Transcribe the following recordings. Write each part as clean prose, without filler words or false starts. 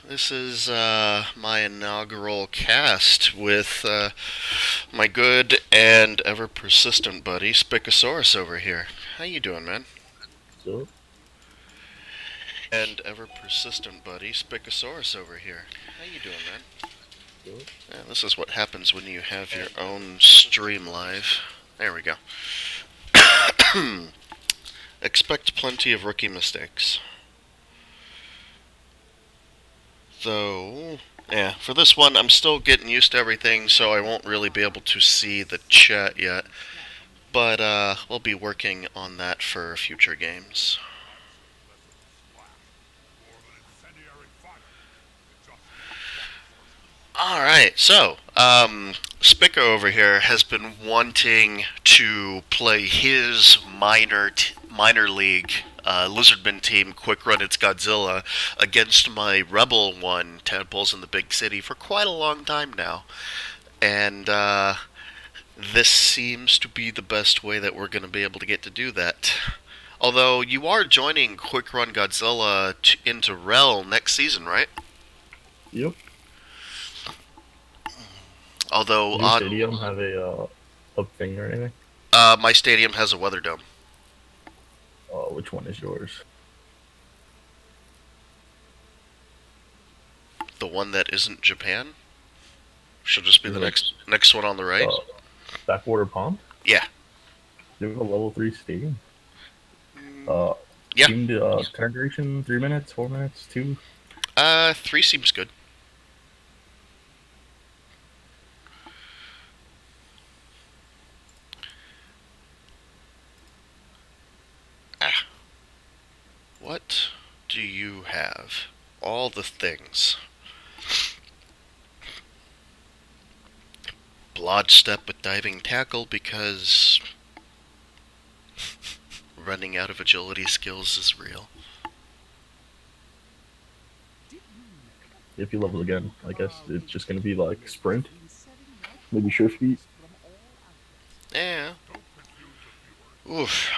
This is my inaugural cast with my good and ever persistent buddy Spicasaurus over here. How you doing, man? So, And ever persistent buddy Spicasaurus over here. How you doing, man? so Yeah, this is what happens when you have your own stream live. There we go. Expect plenty of rookie mistakes. Though, yeah, for this one, I'm still getting used to everything, so I won't really be able to see the chat yet. But we'll be working on that for future games. All right, so Spica over here has been wanting to play his minor league Lizardman team, Quick Run It's Godzilla, against my Rebel one, Tadpoles in the Big City, for quite a long time now, and this seems to be the best way that we're going to be able to get to do that. Although you are joining Quick Run Godzilla into ReBBL next season, right? yep. Although Does your stadium have a thing or anything? my stadium has a weather dome. Which one is yours? The one that isn't Japan should just be Is the it like next one on the right. uh, Backwater Pond? Yeah. You have a level 3 stadium? Mm, Uh, yeah. Team turn duration 3 minutes, 4 minutes, two. Three seems good. Ah, what do you have? All the things. Blodge step with diving tackle because running out of agility skills is real. If you level again, I guess it's just gonna be like sprint, maybe sure feet. Yeah. Oof.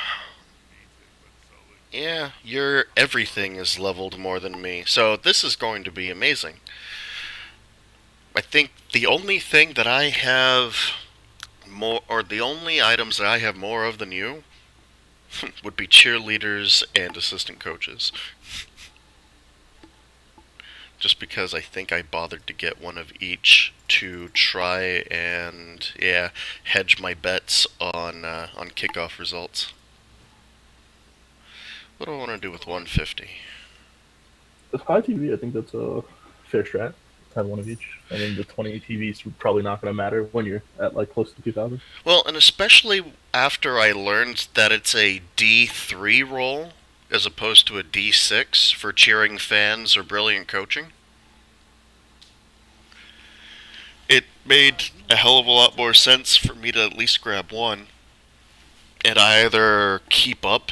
Yeah, your everything is leveled more than me, so this is going to be amazing. I think the only thing that I have more, or the only items that I have more of than you, would be cheerleaders and assistant coaches. Just because I think I bothered to get one of each to try and, yeah, hedge my bets on kickoff results. What do I want to do with 150? With high TV, I think that's a fair strat. Have one of each. I mean, the 20 TVs are probably not gonna matter when you're at like close to 2,000. Well, and especially after I learned that it's a D3 role as opposed to a D6 for cheering fans or brilliant coaching, it made a hell of a lot more sense for me to at least grab one and either keep up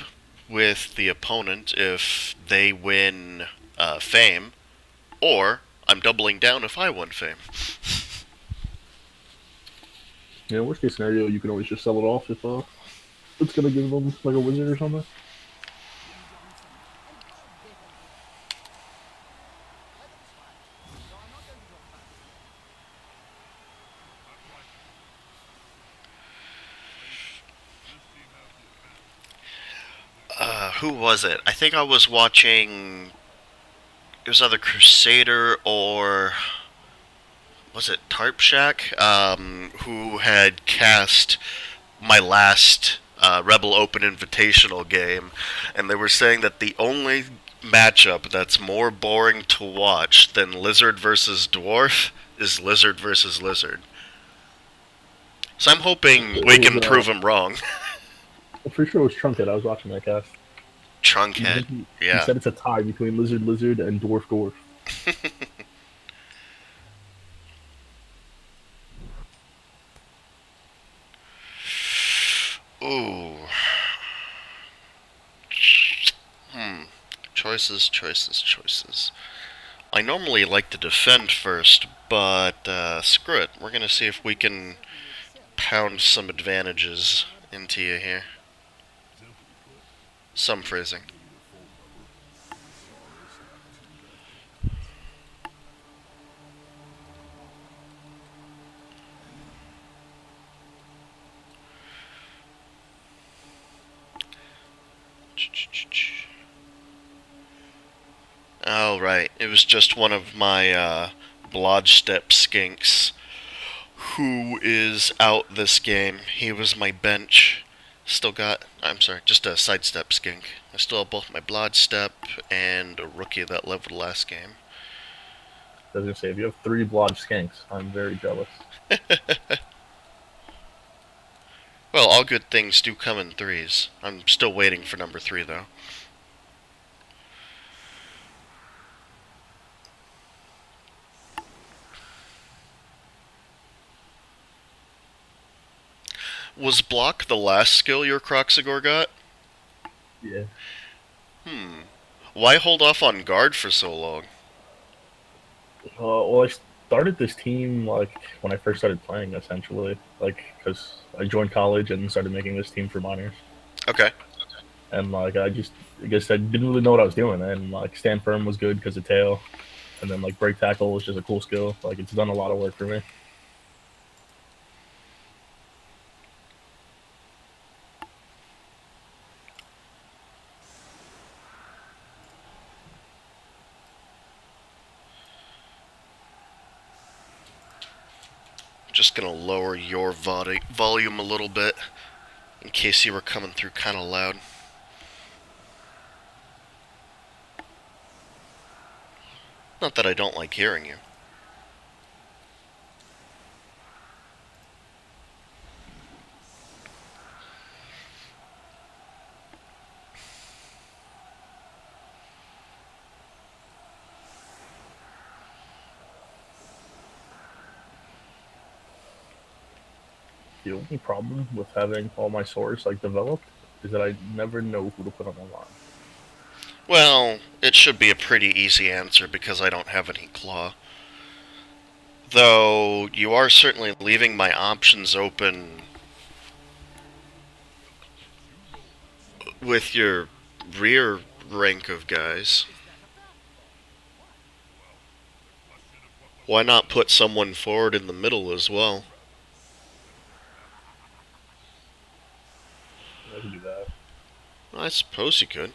with the opponent if they win fame, or I'm doubling down if I win fame. Yeah, worst case scenario, you can always just sell it off if it's gonna give them like a wizard or something. Who was it? I think I was watching. It was either Crusader or was it Tarp Shack? Who had cast my last ReBBL Open Invitational game, and they were saying that the only matchup that's more boring to watch than Lizard versus Dwarf is Lizard versus Lizard. So I'm hoping It we was can prove him wrong. I'm pretty sure it was Trunkhead. I was watching that cast. I Trunkhead, think he yeah. said it's a tie between Lizard Lizard and Dwarf Dwarf. Ooh. Hmm. Choices, choices, choices. I normally like to defend first, but screw it. We're gonna see if we can pound some advantages into you here. Some phrasing. Oh, right. It was just one of my Blodge Step skinks who is out this game. He was my bench. Still got, I'm sorry, just a sidestep skink. I still have both my Blodge Step and a rookie that leveled last game. I was gonna say, if you have 3 blodge skanks, I'm very jealous. Well, all good things do come in threes. I'm still waiting for number 3, though. Was block the last skill your Croxagore got? Yeah. Hmm. Why hold off on guard for so long? Well, I started this team like when I first started playing, essentially, like because I joined college and started making this team for minors, Okay. and like I guess I didn't really know what I was doing, and like stand firm was good because of tail, and then like break tackle was just a cool skill. Like it's done a lot of work for me. Just gonna lower your volume a little bit in case you were coming through kind of loud. Not that I don't like hearing you. The only problem with having all my swords like developed is that I never know who to put on the line. Well, it should be a pretty easy answer because I don't have any claw. Though, you are certainly leaving my options open with your rear rank of guys. Why not put someone forward in the middle as well? I can do that. I suppose you could.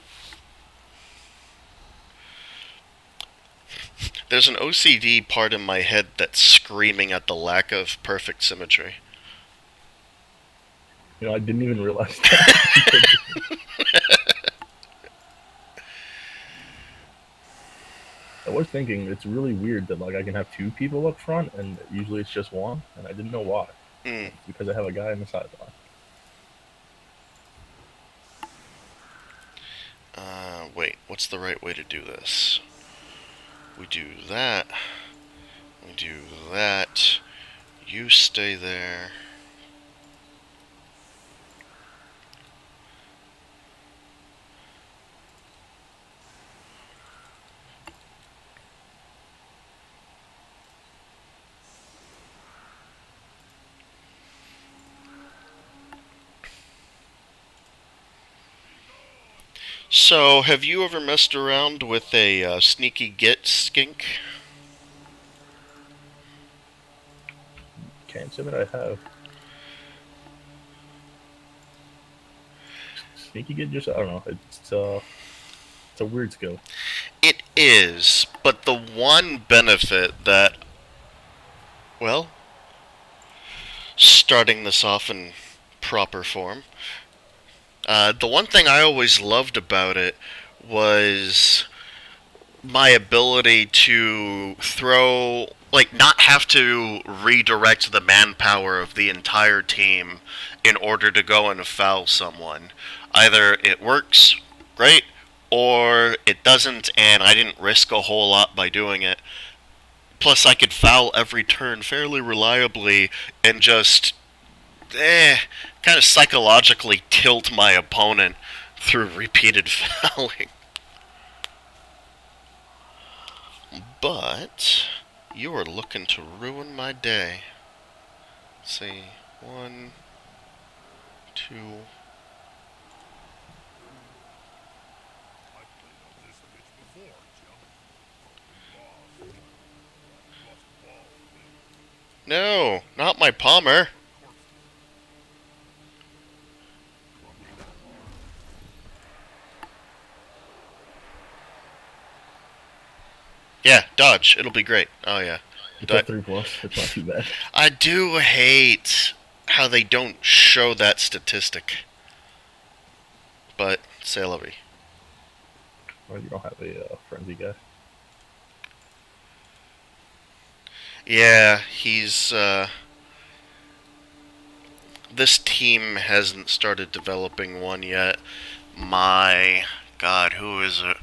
There's an OCD part in my head that's screaming at the lack of perfect symmetry. You know, I didn't even realize that. I was thinking it's really weird that like I can have 2 people up front and usually it's just one, and I didn't know why. Hmm. It's because I have a guy on the sideline. Wait, what's the right way to do this? We do that. We do that. You stay there. So, have you ever messed around with a sneaky git skink? Can't say that I have. Sneaky Kid just I don't know. It's a weird skill. It is, but the one benefit that, well, starting this off in proper form, the one thing I always loved about it was my ability to throw, like, not have to redirect the manpower of the entire team in order to go and foul someone. Either it works, great, or it doesn't, and I didn't risk a whole lot by doing it. Plus, I could foul every turn fairly reliably and just, kind of psychologically tilt my opponent through repeated fouling. But you are looking to ruin my day. Let's see, 1, 2. No, not my Palmer. Yeah, dodge. It'll be great. Oh yeah. It's a Dodge. 3+. It's not too bad. I do hate how they don't show that statistic. But say la vie. Or you don't have a frenzy guy. Yeah, he's this team hasn't started developing one yet. My God, who is it?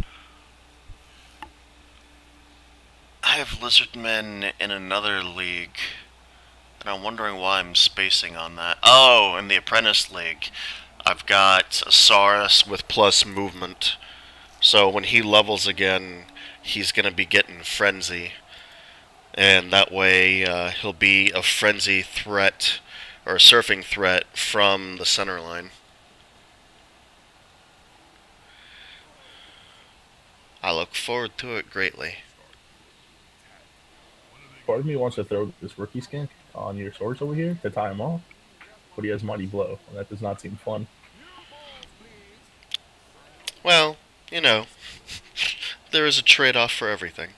I have lizardmen in another league, and I'm wondering why I'm spacing on that. Oh, in the Apprentice League, I've got a Saurus with plus movement. So when he levels again, he's gonna be getting frenzy, and that way he'll be a frenzy threat or a surfing threat from the center line. I look forward to it greatly. Part of me wants to throw this rookie skink on your swords over here to tie him off, but he has Mighty Blow, and that does not seem fun. Well, you know, there is a trade-off for everything.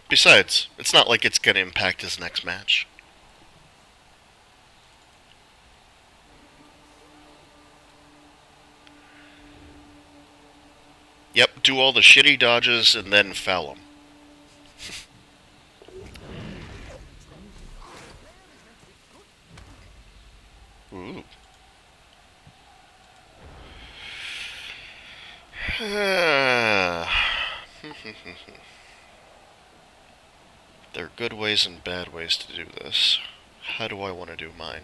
Besides, it's not like it's gonna impact his next match. Yep, do all the shitty dodges and then foul him. Ooh. There are good ways and bad ways to do this. How do I want to do mine?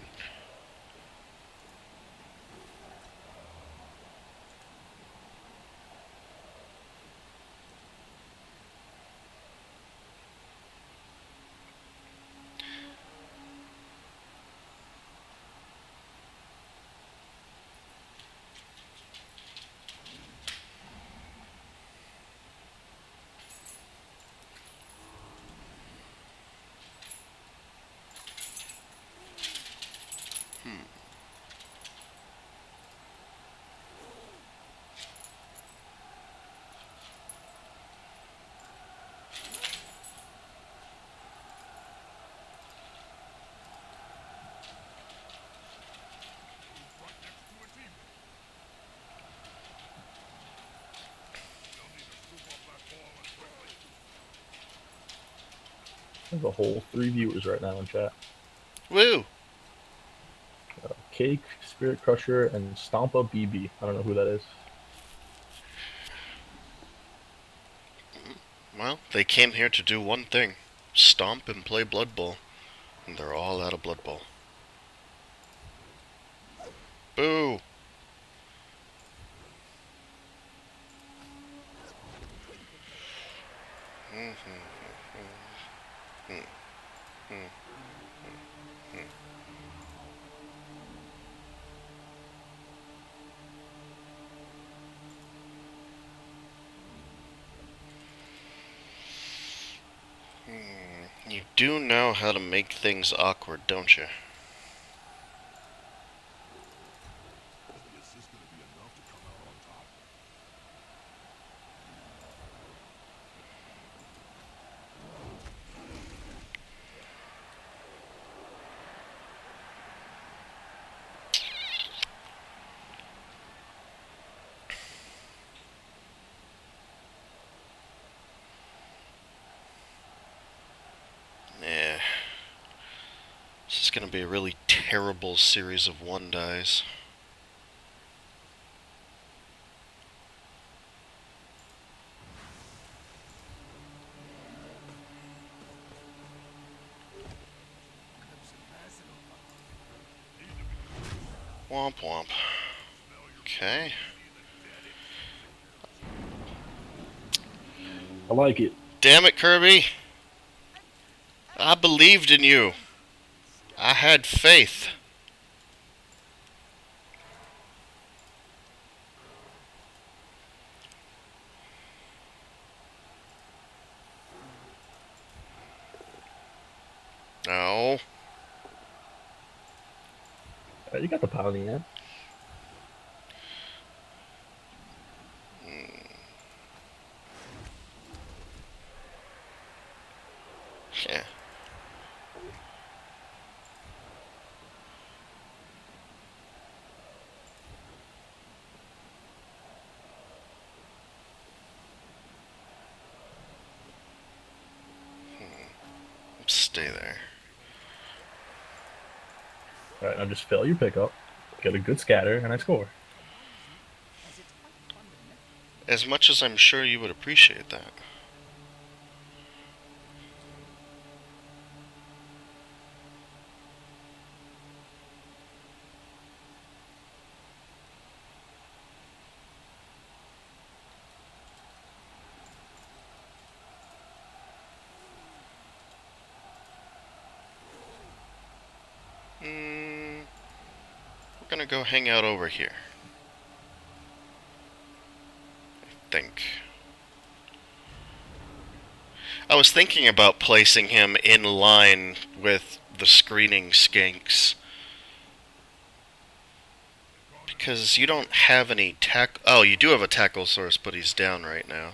I have a whole 3 viewers right now in chat. Woo! Cake, Spirit Crusher, and Stompa BB. I don't know who that is. Well, they came here to do one thing: stomp and play Blood Bowl. And they're all out of Blood Bowl. Boo! You do know how to make things awkward, don't you? Yeah. This is gonna be a really terrible series of one dies. Womp womp. Okay. I like it. Damn it, Kirby! I believed in you. I had faith. Right, you got the power in the end. Yeah. Stay there. All right, now just fill your pickup, get a good scatter, and I score. As much as I'm sure you would appreciate that. We're gonna go hang out over here. I think. I was thinking about placing him in line with the screening skinks. Because you don't have any tack. Oh, you do have a tackle source, but he's down right now.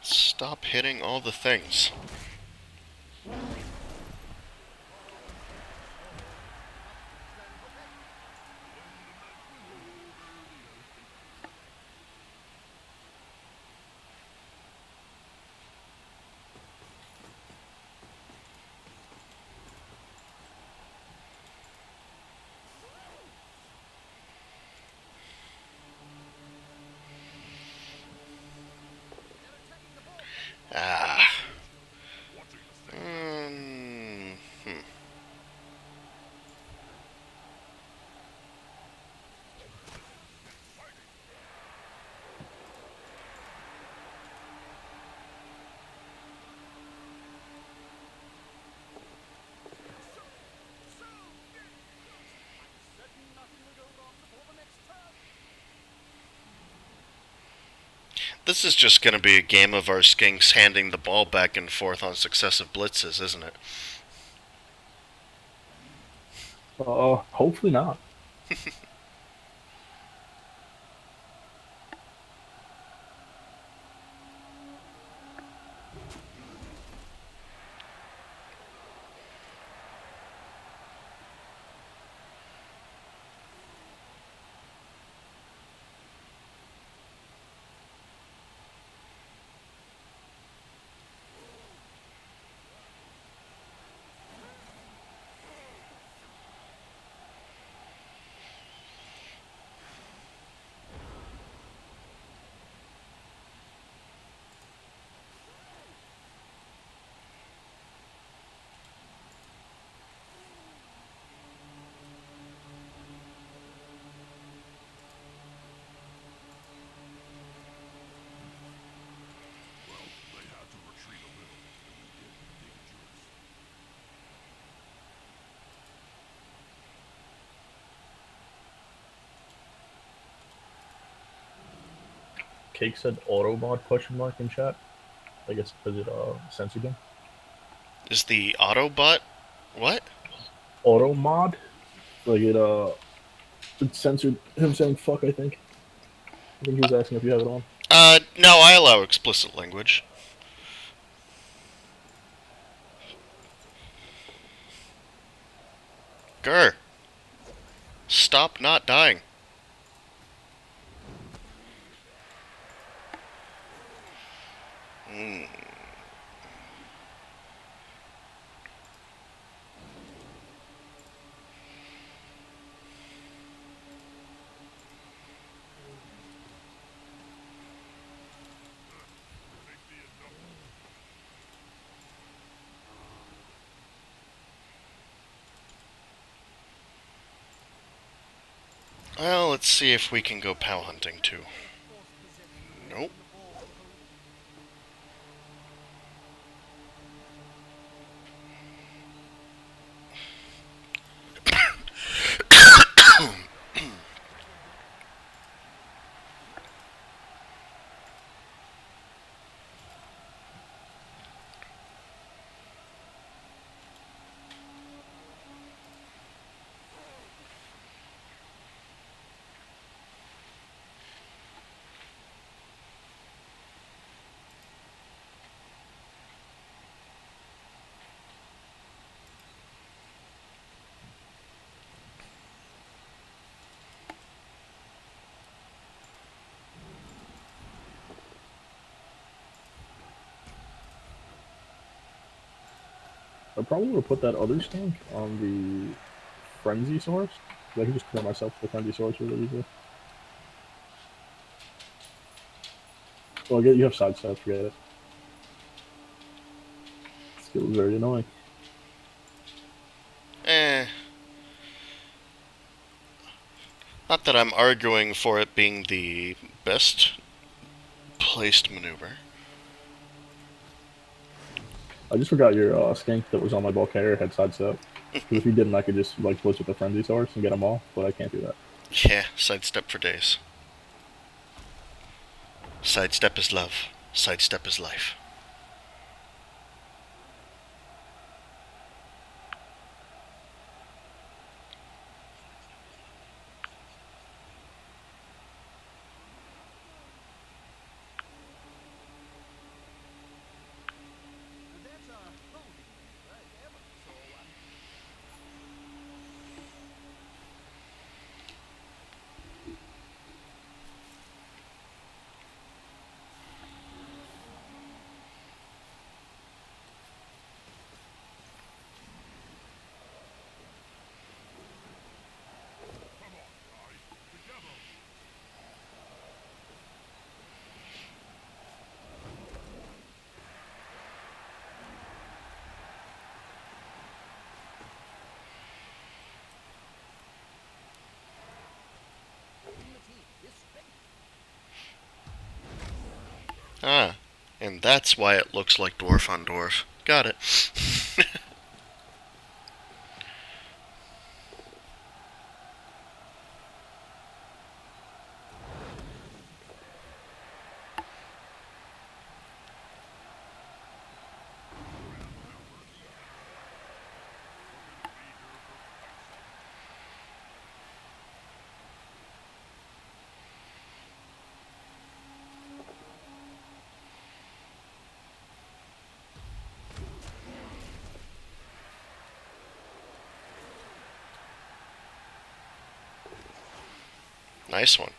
Stop hitting all the things. Ah. This is just going to be a game of our skinks handing the ball back and forth on successive blitzes, isn't it? Hopefully not. Cake said Autobot question mark in chat. I guess because it censored him. Is the Autobot... What? Auto mod, like it censored him saying fuck. I think he was asking if you have it on. No, I allow explicit language. Grr. Stop not dying. Well, let's see if we can go POW hunting too. Nope. I probably would put that other stink on the Frenzy Source. I can just clear myself the Frenzy Source really easily. Well, I get you have sidestep, forget it. Skill is very annoying. Eh. Not that I'm arguing for it being the best placed maneuver. I just forgot your skink that was on my bulk carrier had sidestep. Because if he didn't, I could just like blitz with the Frenzy Source and get them all, but I can't do that. Yeah, sidestep for days. Sidestep is love. Sidestep is life. Ah, and that's why it looks like dwarf on dwarf. Got it. Nice one.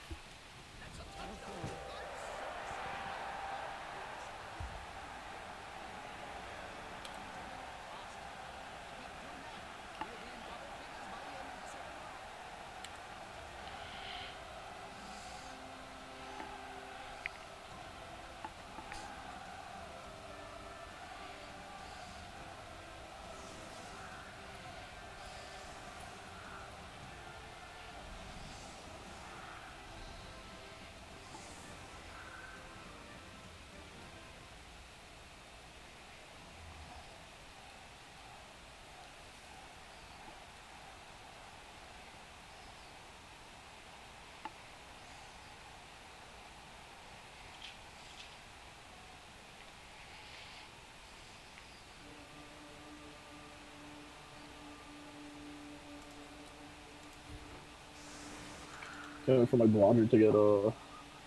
For my blogger to get a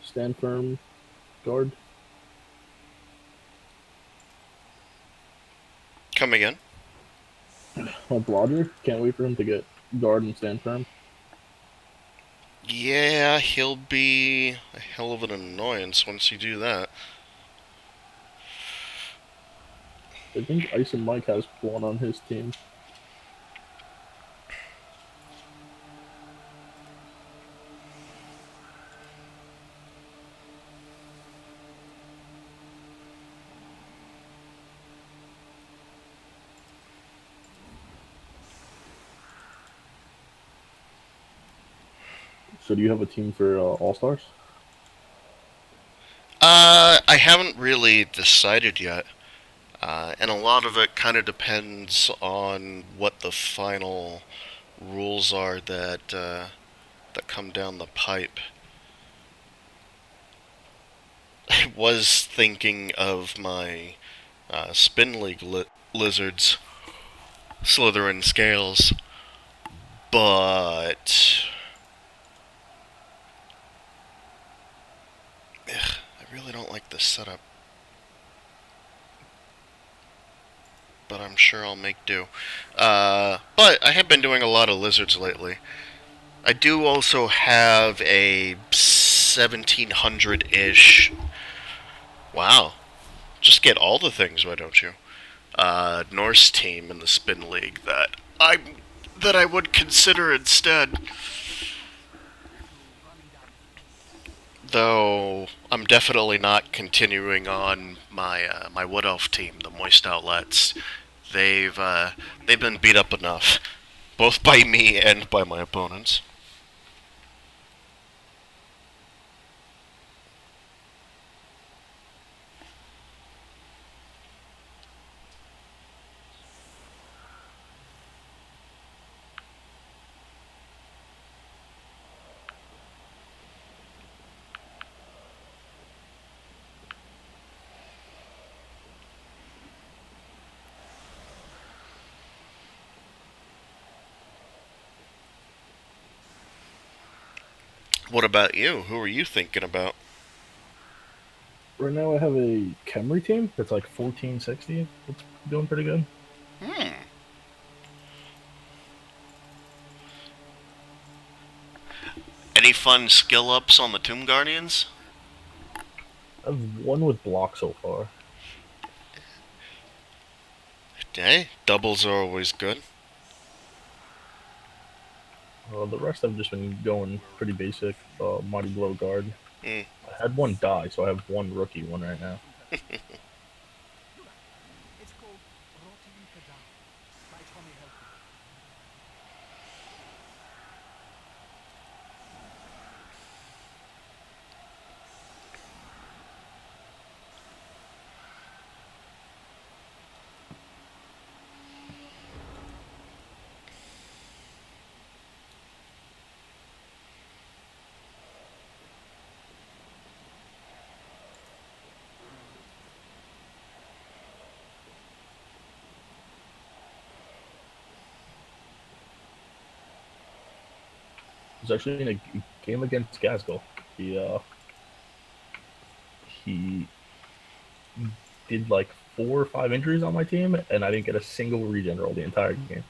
stand firm guard. Come again? My blogger can't wait for him to get guard and stand firm. Yeah, he'll be a hell of an annoyance once you do that. I think Ice and Mike has one on his team. So do you have a team for All Stars? I haven't really decided yet. And a lot of it kind of depends on what the final rules are that come down the pipe. I was thinking of my Spin League lizards, Slytherin scales, but I really don't like this setup. But I'm sure I'll make do. But I have been doing a lot of lizards lately. I do also have a 1700-ish. Wow. Just get all the things, why don't you? Norse team in the Spin League that I would consider instead. Though I'm definitely not continuing on my Wood Elf team, the Moist Outlets. They've been beat up enough, both by me and by my opponents. What about you? Who are you thinking about? Right now, I have a Khemri team that's like 1460. It's doing pretty good. Hmm. Any fun skill ups on the Tomb Guardians? I've won with block so far. Hey, doubles are always good. The rest I've just been going pretty basic. Mighty Blow Guard. Hmm. I had one die, so I have one rookie one right now. I was actually in a game against Gaskell. He he did like 4 or 5 injuries on my team, and I didn't get a single regen roll the entire game.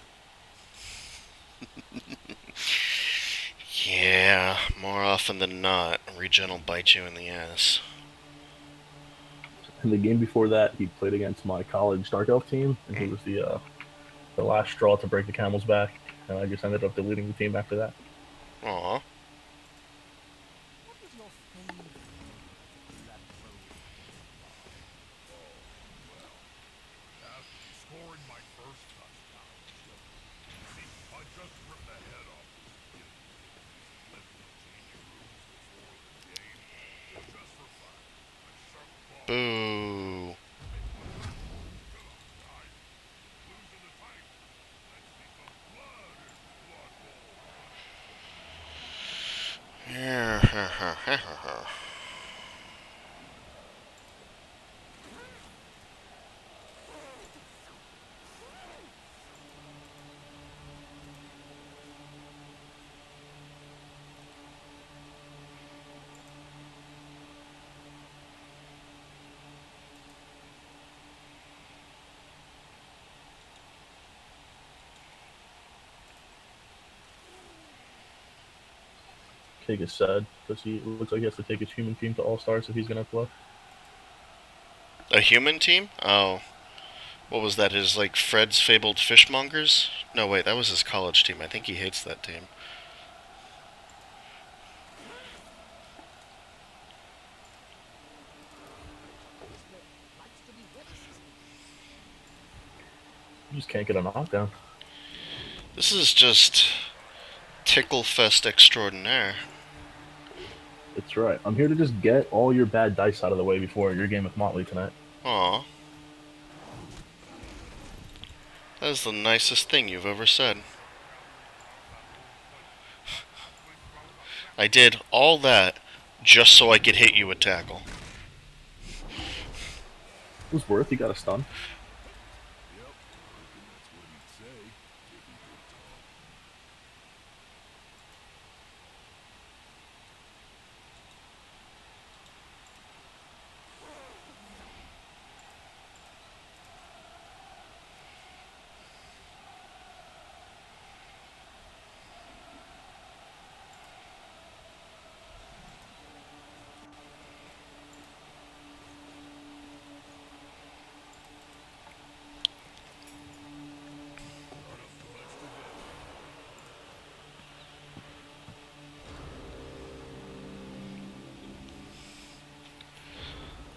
Yeah, more often than not, regen will bite you in the ass. And the game before that, he played against my college Dark Elf team, and he Mm. was the last straw to break the camel's back. And I just ended up deleting the team after that. Aw. Boo. Kig is sad because he it looks like he has to take his human team to All Stars if he's gonna play. A human team? Oh. What was that? His, like, Fred's Fabled Fishmongers? No, wait, that was his college team. I think he hates that team. You just can't get a knockdown. This is just Ticklefest extraordinaire. It's right. I'm here to just get all your bad dice out of the way before your game with Motley tonight. Aw. That is the nicest thing you've ever said. I did all that just so I could hit you with tackle. It was worth. You got a stun.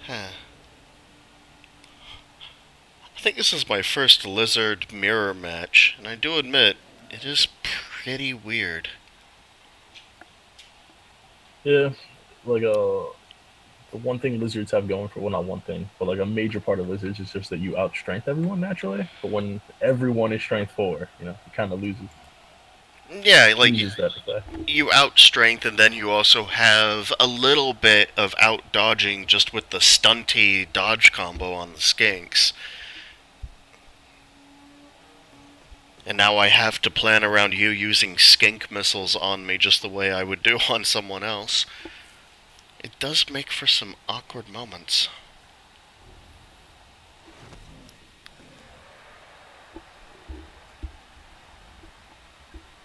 Huh. I think this is my first Lizard mirror match, and I do admit, it is pretty weird. Yeah, like the one thing lizards have going for, well, not one thing, but like a major part of lizards is just that you outstrength everyone naturally. But when everyone is strength four, it kind of Yeah, like, loses that effect. you outstrength, and then you also have a little bit of out dodging just with the stunty dodge combo on the skinks. And now I have to plan around you using skink missiles on me just the way I would do on someone else. It does make for some awkward moments.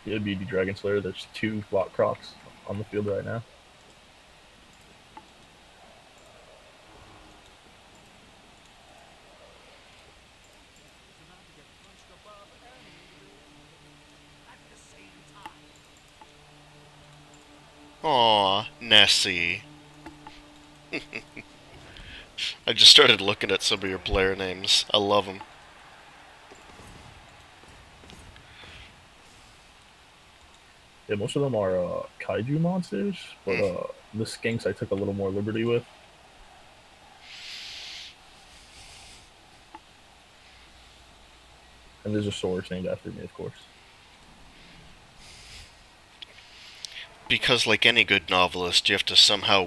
Yeah, BB Dragon Slayer. There's two Flock Crocs on the field right now. Aw, Nessie. I just started looking at some of your player names. I love them. Yeah, most of them are kaiju monsters, but the skinks I took a little more liberty with. And there's a source named after me, of course. Because, like any good novelist, you have to somehow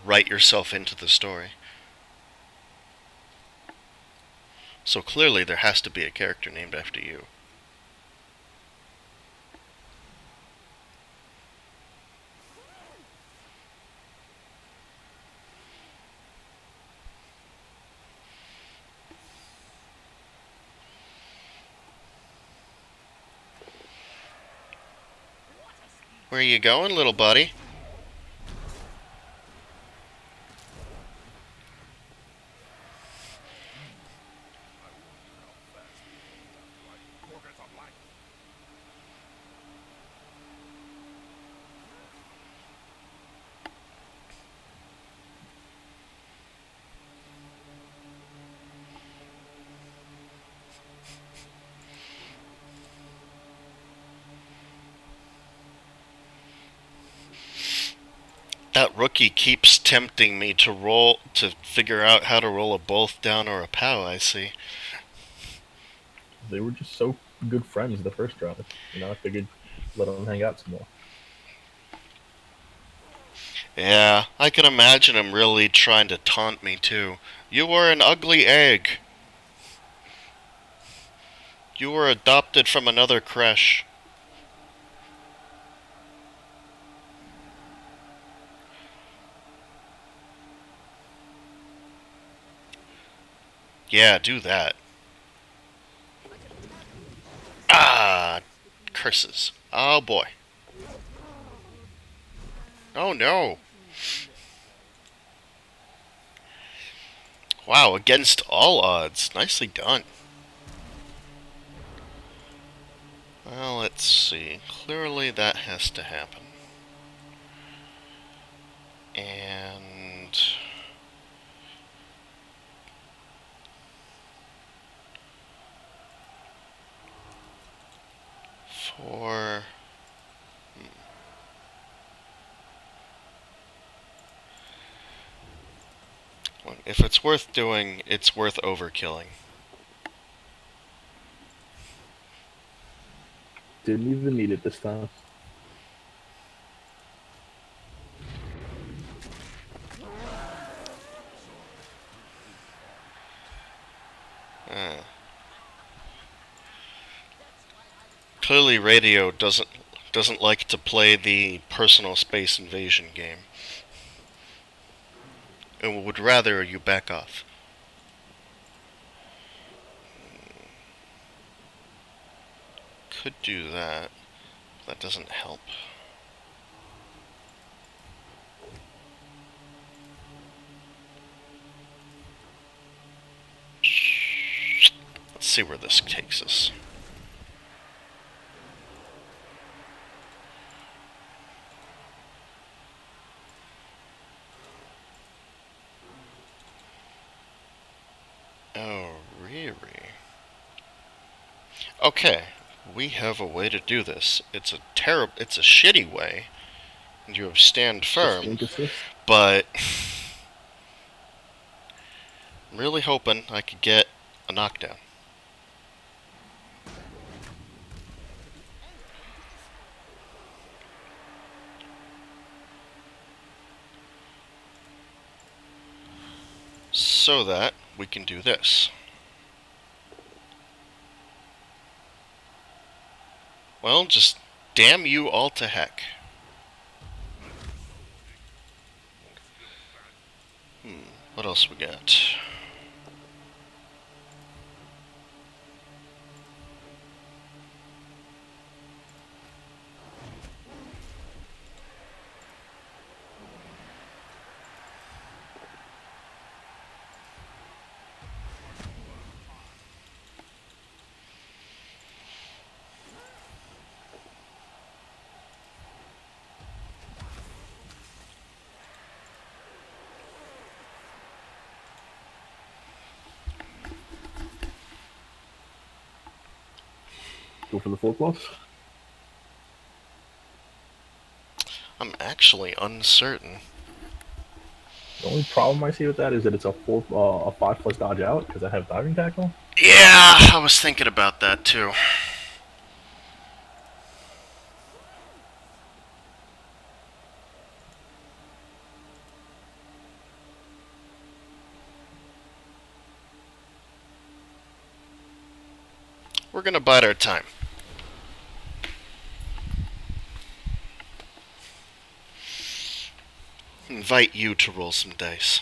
write yourself into the story. So clearly there has to be a character named after you. Where you going, little buddy? That rookie keeps tempting me to figure out how to roll a both down or a pow, I see. They were just so good friends the first drive. I figured let them hang out some more. Yeah, I can imagine him really trying to taunt me too. You were an ugly egg. You were adopted from another creche. Yeah, do that. Ah, curses. Oh boy. Oh no. Wow, against all odds. Nicely done. Well, let's see. Clearly that has to happen. And for If it's worth doing, it's worth overkilling. Didn't even need it this time. Uh, Clearly, radio doesn't like to play the personal space invasion game, and would rather you back off. Could do that. That doesn't help. Let's see where this takes us. Oh, really? Okay, we have a way to do this. It's a shitty way. And you have stand firm, Spicasaurus. but I'm really hoping I could get a knockdown. So that we can do this. Well, just damn you all to heck. What else we got? Go for the full plus. I'm actually uncertain. The only problem I see with that is that it's a 5+ dodge out because I have diving tackle. Yeah, I was thinking about that too. We're gonna bide our time. Invite you to roll some dice.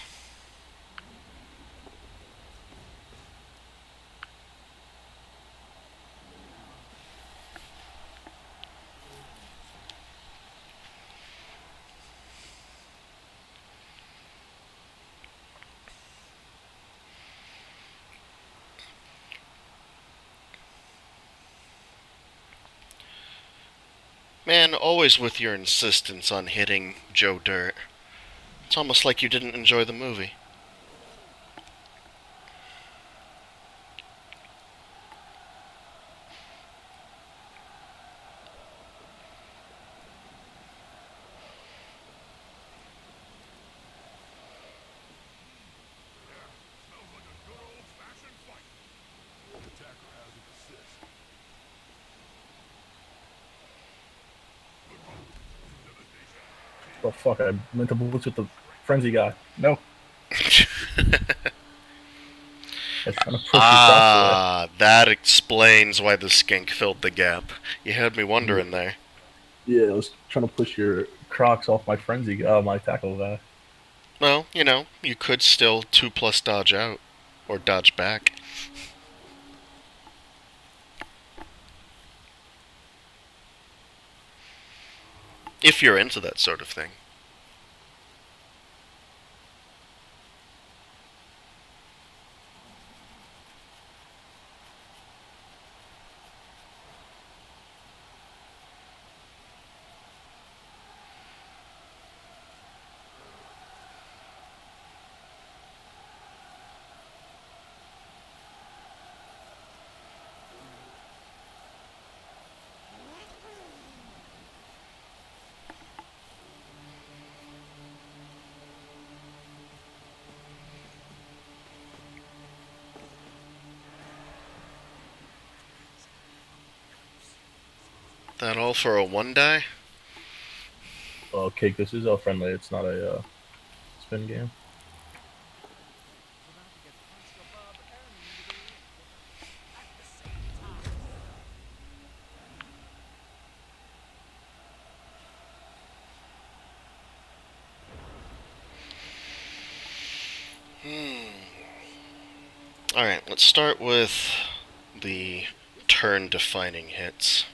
Man, always with your insistence on hitting Joe Dirt. It's almost like you didn't enjoy the movie. Oh fuck! I meant to boost with the frenzy guy. No, I was trying to push you across there. That explains why the skink filled the gap. You had me wondering there. Yeah, I was trying to push your Crocs off my frenzy, my tackle guy. Well, you could still 2+ dodge out. Or dodge back. If you're into that sort of thing. That all for a 1 die? Cake, this is friendly. It's not a spin game. Alright, let's start with the turn-defining hits.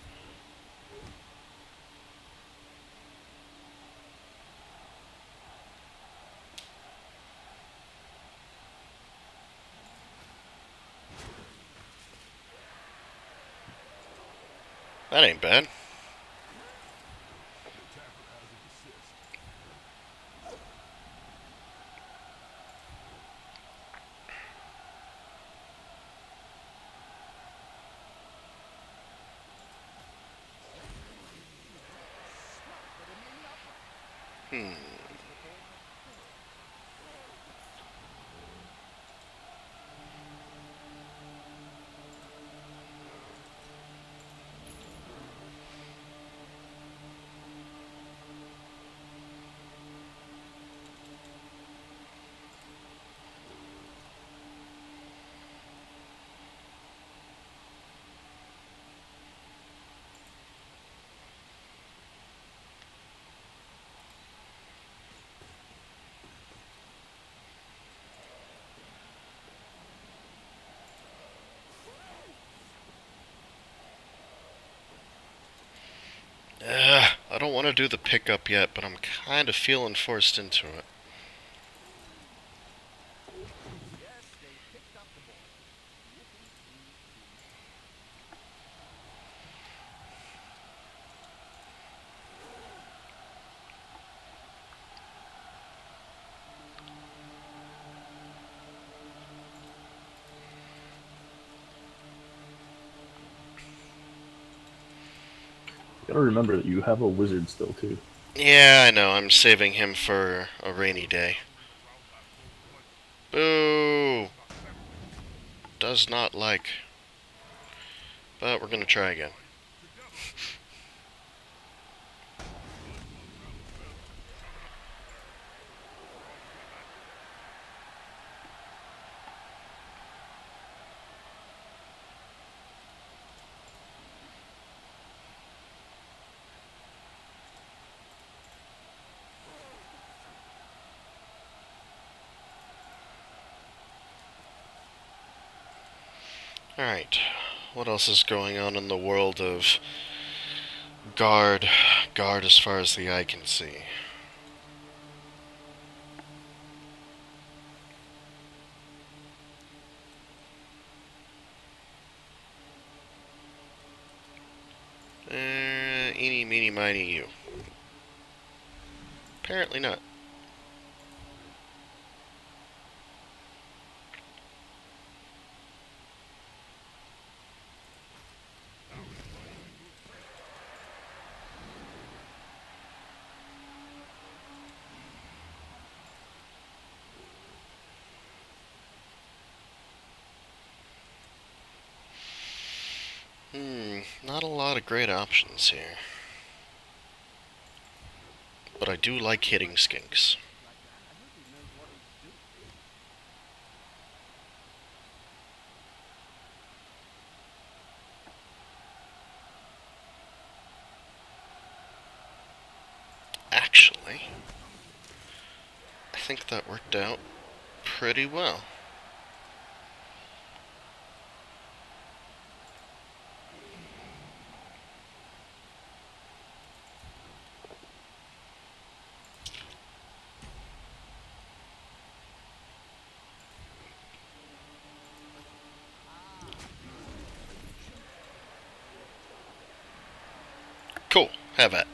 That ain't bad. I don't want to do the pickup yet, but I'm kind of feeling forced into it. You gotta remember that you have a wizard still too. Yeah, I know. I'm saving him for a rainy day. Boo! Does not like. But we're gonna try again. Alright. What else is going on in the world of guard? Guard as far as the eye can see. Eeny, meeny, miny, you. Apparently not. Not a lot of great options here. But I do like hitting skinks. Actually, I think that worked out pretty well. Cool, have at.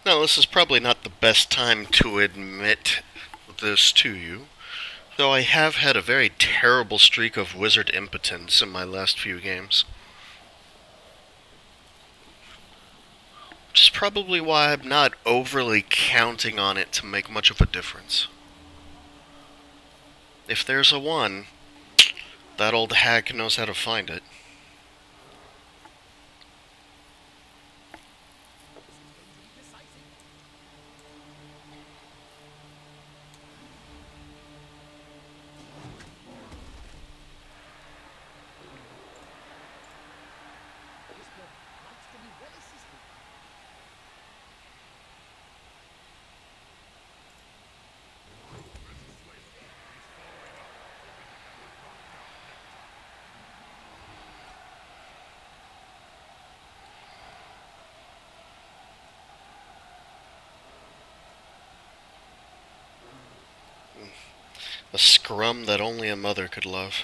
Now, this is probably not the best time to admit this to you, though I have had a very terrible streak of wizard impotence in my last few games. Which is probably why I'm not overly counting on it to make much of a difference. If there's a 1, that old hack knows how to find it. A scrum that only a mother could love.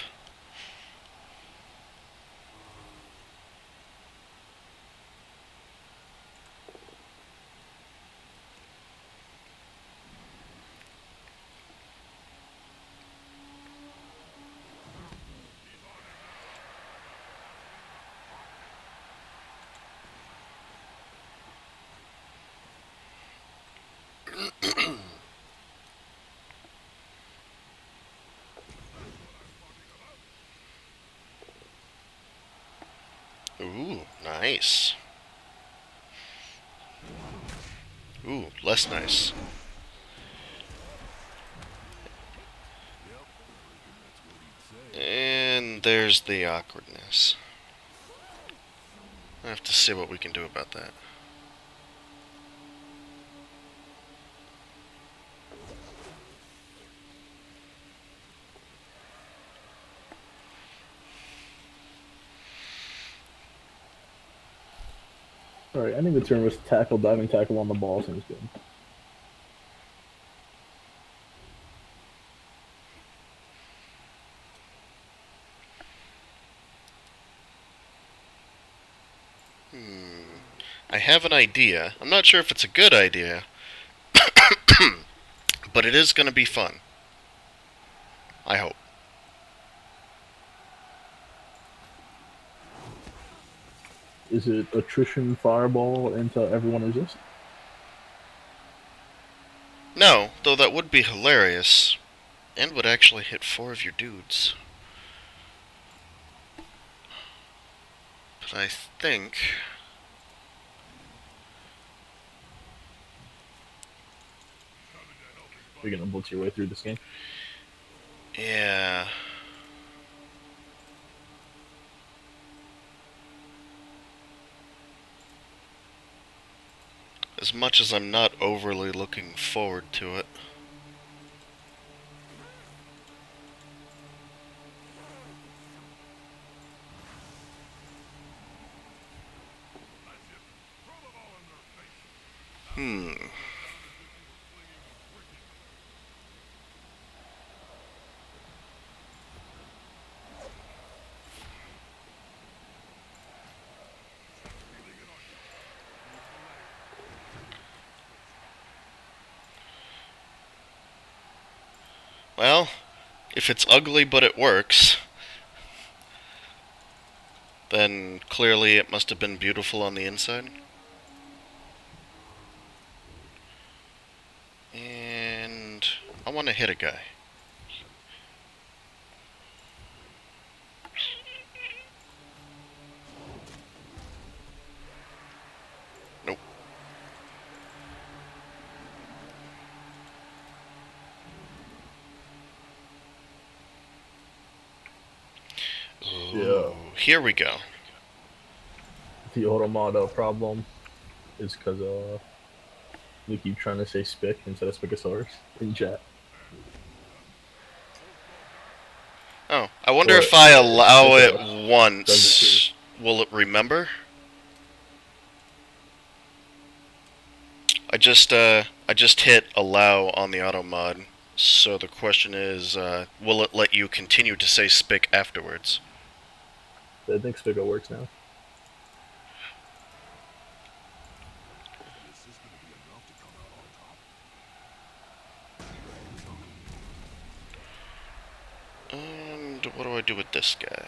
Ooh, nice. Ooh, less nice. And there's the awkwardness. I have to see what we can do about that. Alright, ending the turn with tackle, diving tackle on the ball seems good. I have an idea. I'm not sure if it's a good idea, but it is going to be fun. I hope. Is it attrition fireball until everyone resists? No, though that would be hilarious, and would actually hit 4 of your dudes. But I think... You're gonna blitz your way through this game? Yeah... As much as I'm not overly looking forward to it. Well, if it's ugly but it works, then clearly it must have been beautiful on the inside. And I want to hit a guy. Nope. Ooh, Yeah. here we go. The automata problem is because we keep trying to say Spic instead of Spicasaurus in chat. Oh, I wonder But if I allow it Spicasaurus once, will it remember? I just hit allow on the auto mod, so the question is, will it let you continue to say spic afterwards? I think Spica works now. do with this guy?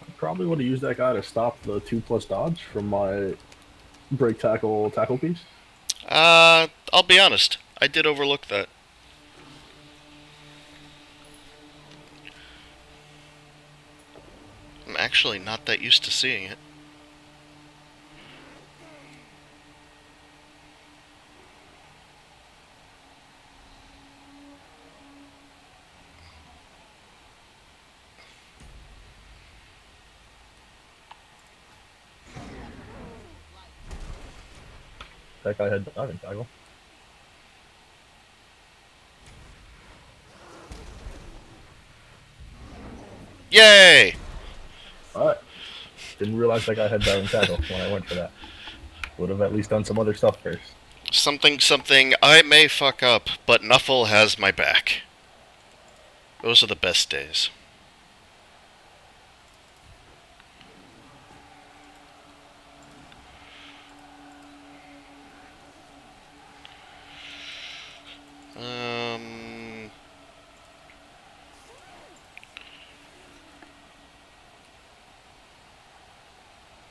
I probably would have used that guy to stop the 2+ dodge from my break tackle piece. I'll be honest. I did overlook that. I'm actually not that used to seeing it. That guy had diving tackle. Yay! Alright. Didn't realize that guy had diving tackle when I went for that. Would have at least done some other stuff first. Something, I may fuck up, but Nuffle has my back. Those are the best days.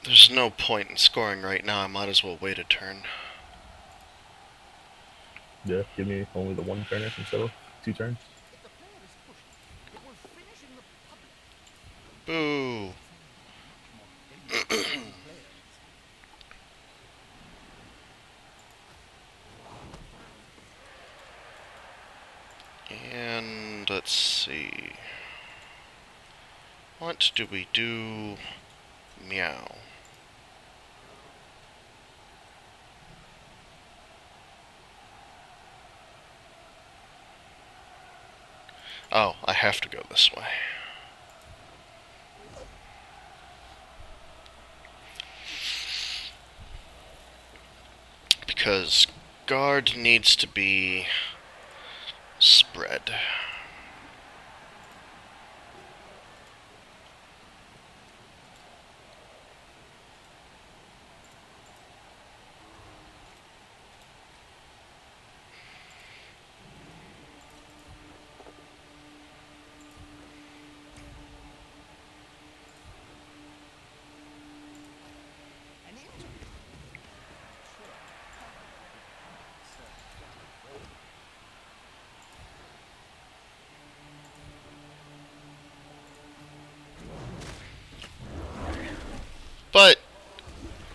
There's no point in scoring right now. I might as well wait a turn. Yeah, give me only the one turner instead of 2 turns. Boo. And let's see. What do we do? Meow. Oh, I have to go this way. Because guard needs to be spread.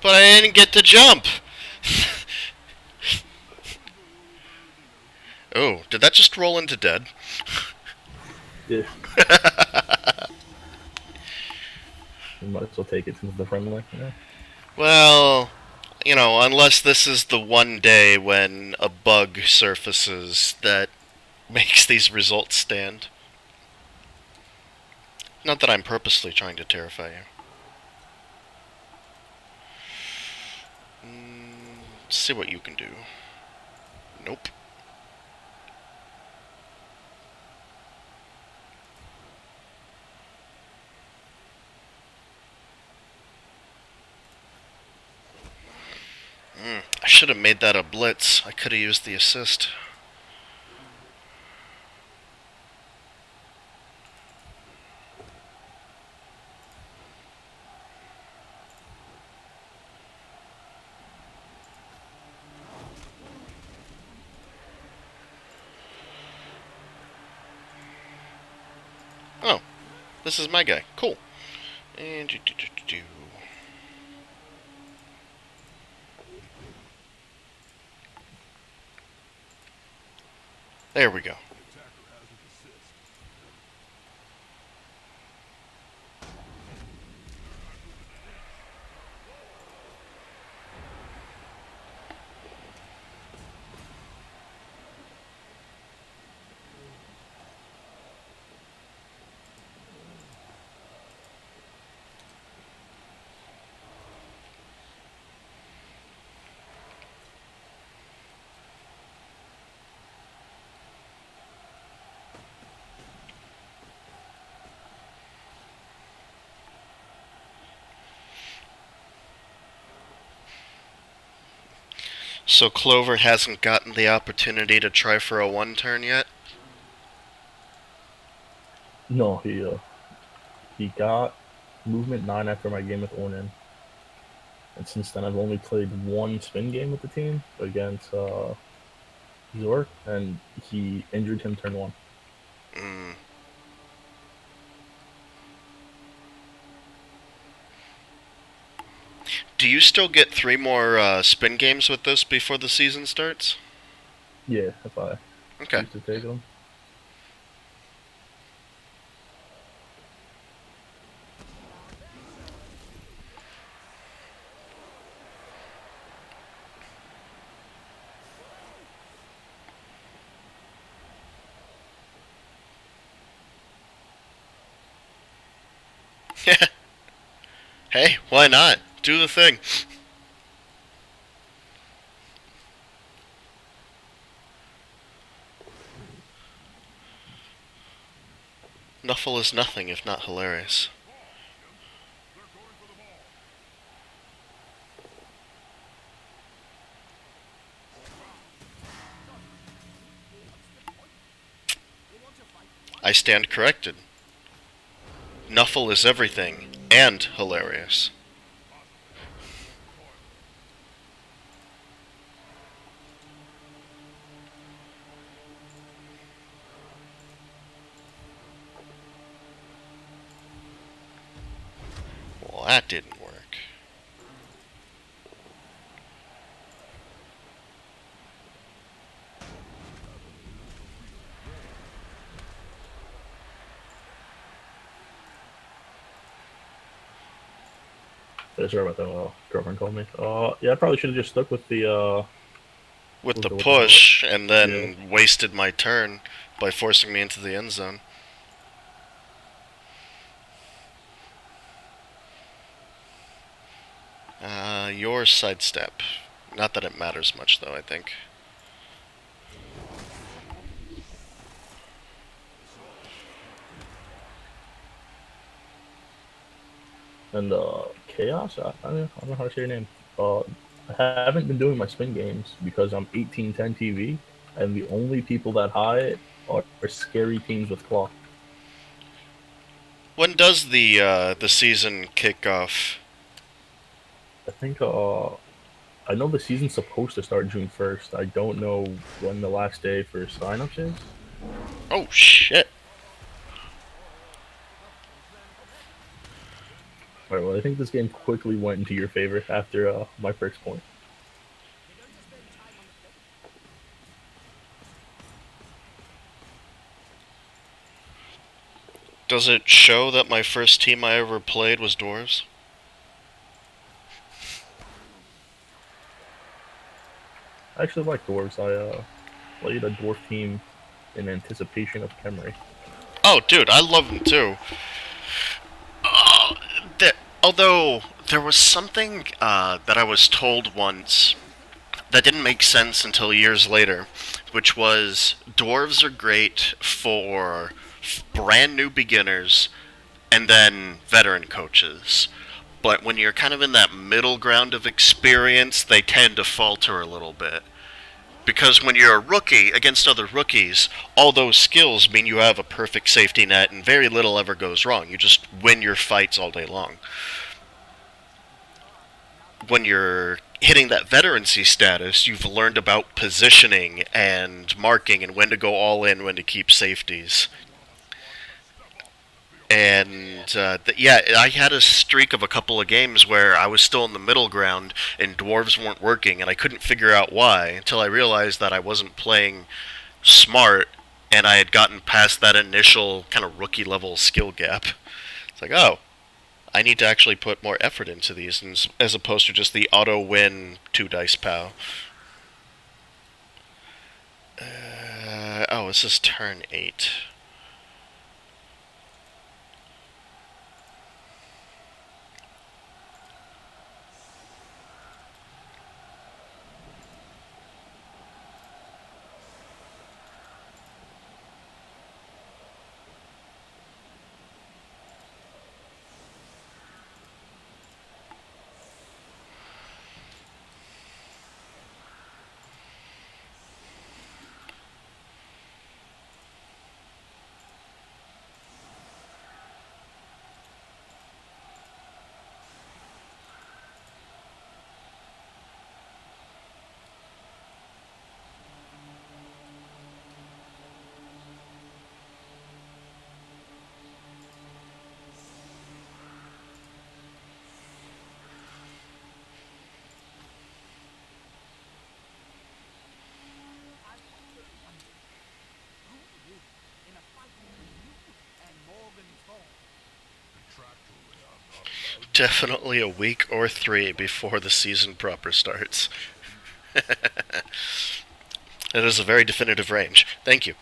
But I didn't get to jump. Oh, did that just roll into dead? Yeah. You might as well take it since it's the friendly. Yeah. Well, you know, unless this is the one day when a bug surfaces that makes these results stand. Not that I'm purposely trying to terrify you. Let's see what you can do. Nope. I should have made that a blitz. I could have used the assist. Oh, this is my guy. Cool. And do. There we go. So Clover hasn't gotten the opportunity to try for a one turn yet? No, he got movement 9 after my game with Ornan, and since then I've only played one spin game with the team against Zork, and he injured him turn 1. Mm. Do you still get 3 more spin games with this before the season starts? Yeah, if I Okay. choose to take him. Hey, why not? Do the thing. Nuffle is nothing if not hilarious. I stand corrected. Nuffle is everything and hilarious. Well, that didn't work. Yeah, sorry about that. Girlfriend called me. Yeah, I probably should have just stuck With with the the push. push, and Yeah, then wasted my turn by forcing me into the end zone. Your sidestep. Not that it matters much, though, I think. and Chaos. I don't know how to say your name. Uh, I haven't been doing my spin games because I'm 1810 TV, and the only people that high it are scary teams with claw. When does the season kick off? I think I know the season's supposed to start June 1st. I don't know when the last day for signups is. Oh shit! All right, well, I think this game quickly went into your favor after my first point. Does it show that my first team I ever played was dwarves? I actually like dwarves. I played a dwarf team in anticipation of Khemri. Oh, dude, I love them too. That, although there was something that I was told once that didn't make sense until years later, which was dwarves are great for brand new beginners and then veteran coaches. But when you're kind of in that middle ground of experience, they tend to falter a little bit. Because when you're a rookie against other rookies, all those skills mean you have a perfect safety net and very little ever goes wrong. You just win your fights all day long. When you're hitting that veterancy status, you've learned about positioning and marking and when to go all in, when to keep safeties. And yeah, I had a streak of a couple of games where I was still in the middle ground and dwarves weren't working, and I couldn't figure out why until I realized that I wasn't playing smart and I had gotten past that initial kind of rookie level skill gap. It's like, oh, I need to actually put more effort into these as opposed to just the auto win 2 dice pow. Oh, this is turn 8. Definitely a week or three before the season proper starts. It is a very definitive range. Thank you.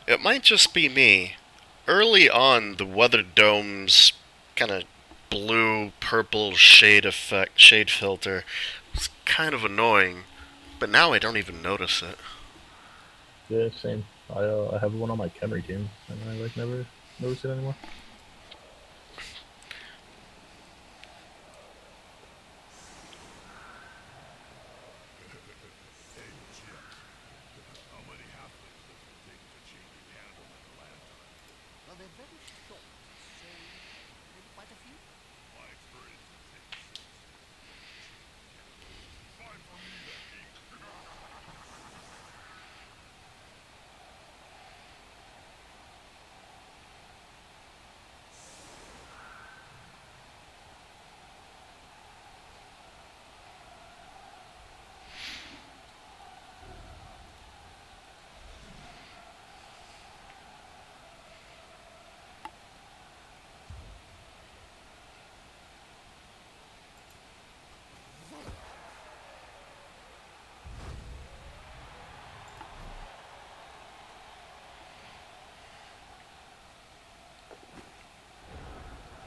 It might just be me. Early on, the weather dome's kind of blue purple shade filter was kind of annoying, but now I don't even notice it. Yeah, same. I have one on my Camry team, and I like never notice it anymore. Well, they're very short, so maybe quite a few.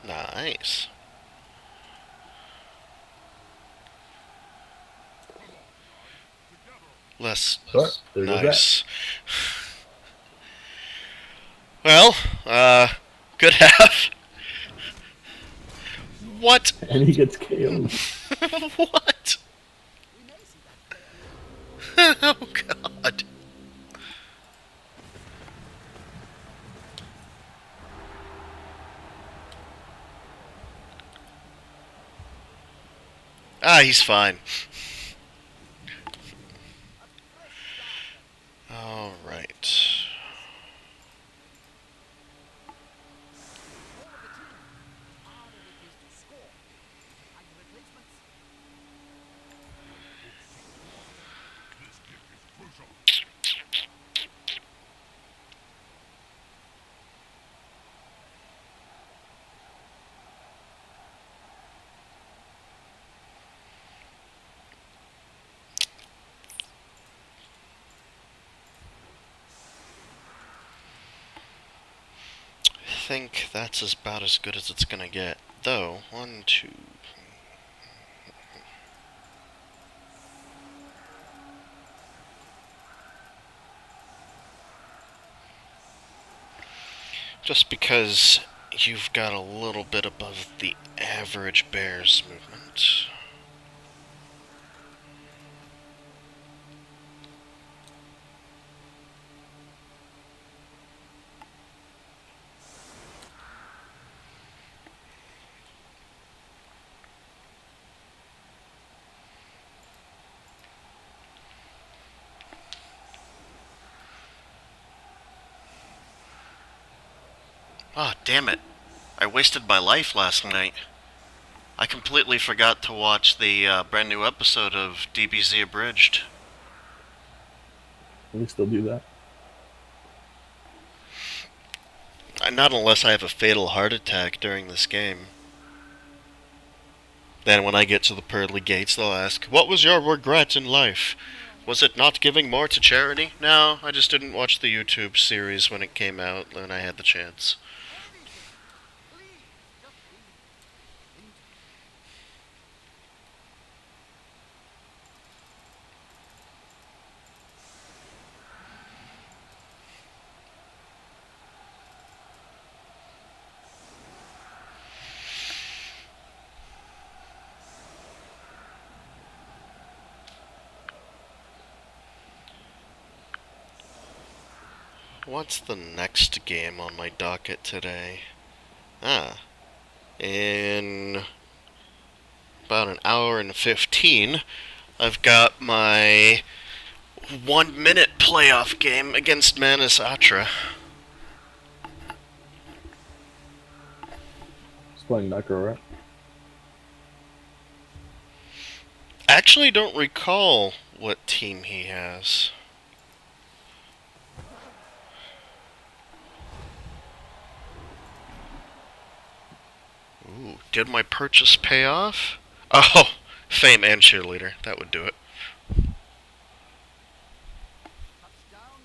Nice. Less So there goes that. nice. Well, good half. What? And he gets KO'd. What? We may see that player live. Oh god. Ah, he's fine. A fresh start then. All right. All of the team are harder it is to score. Are you replacements? I think that's about as good as it's gonna get. Though, one, two. Just because you've got a little bit above the average bear's movement. Ah, oh, damn it. I wasted my life last night. I completely forgot to watch the brand new episode of DBZ Abridged. We still do that. Not unless I have a fatal heart attack during this game. Then when I get to the pearly gates, they'll ask, "What was your regret in life? Was it not giving more to charity?" No, I just didn't watch the YouTube series when it came out when I had the chance. Hold each other. Please, just please. Into What's the next game on my docket today? In about an hour and 15, I've got my 1 minute playoff game against Manus Atra. He's playing Necro, right? Actually, don't recall what team he has. Ooh, did my purchase pay off? Oh, Fame and Cheerleader. That would do it. Touchdowns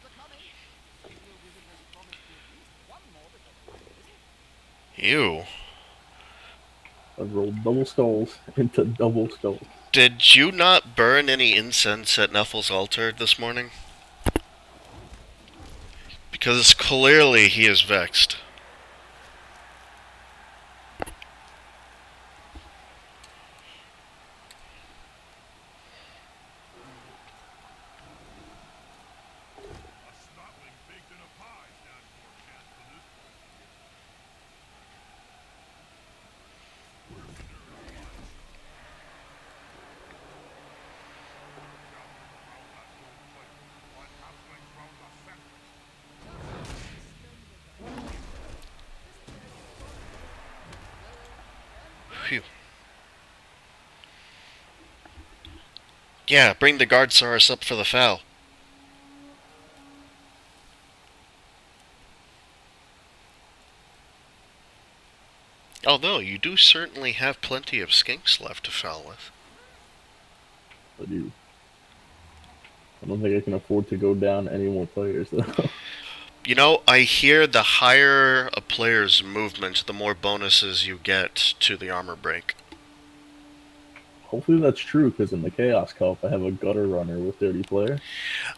are coming. Signal Wizard has promised me at least one more before the final whistle. Ew. I've rolled double skulls into double skulls. Did you not burn any incense at Neffel's altar this morning? Because clearly he is vexed. Phew. Yeah, bring the Guardsaurus up for the foul. Although, you do certainly have plenty of skinks left to foul with. I do. I don't think I can afford to go down any more players, though. You know, I hear the higher a player's movement, the more bonuses you get to the armor break. Hopefully that's true, because in the Chaos Cup, I have a gutter runner with 30 players.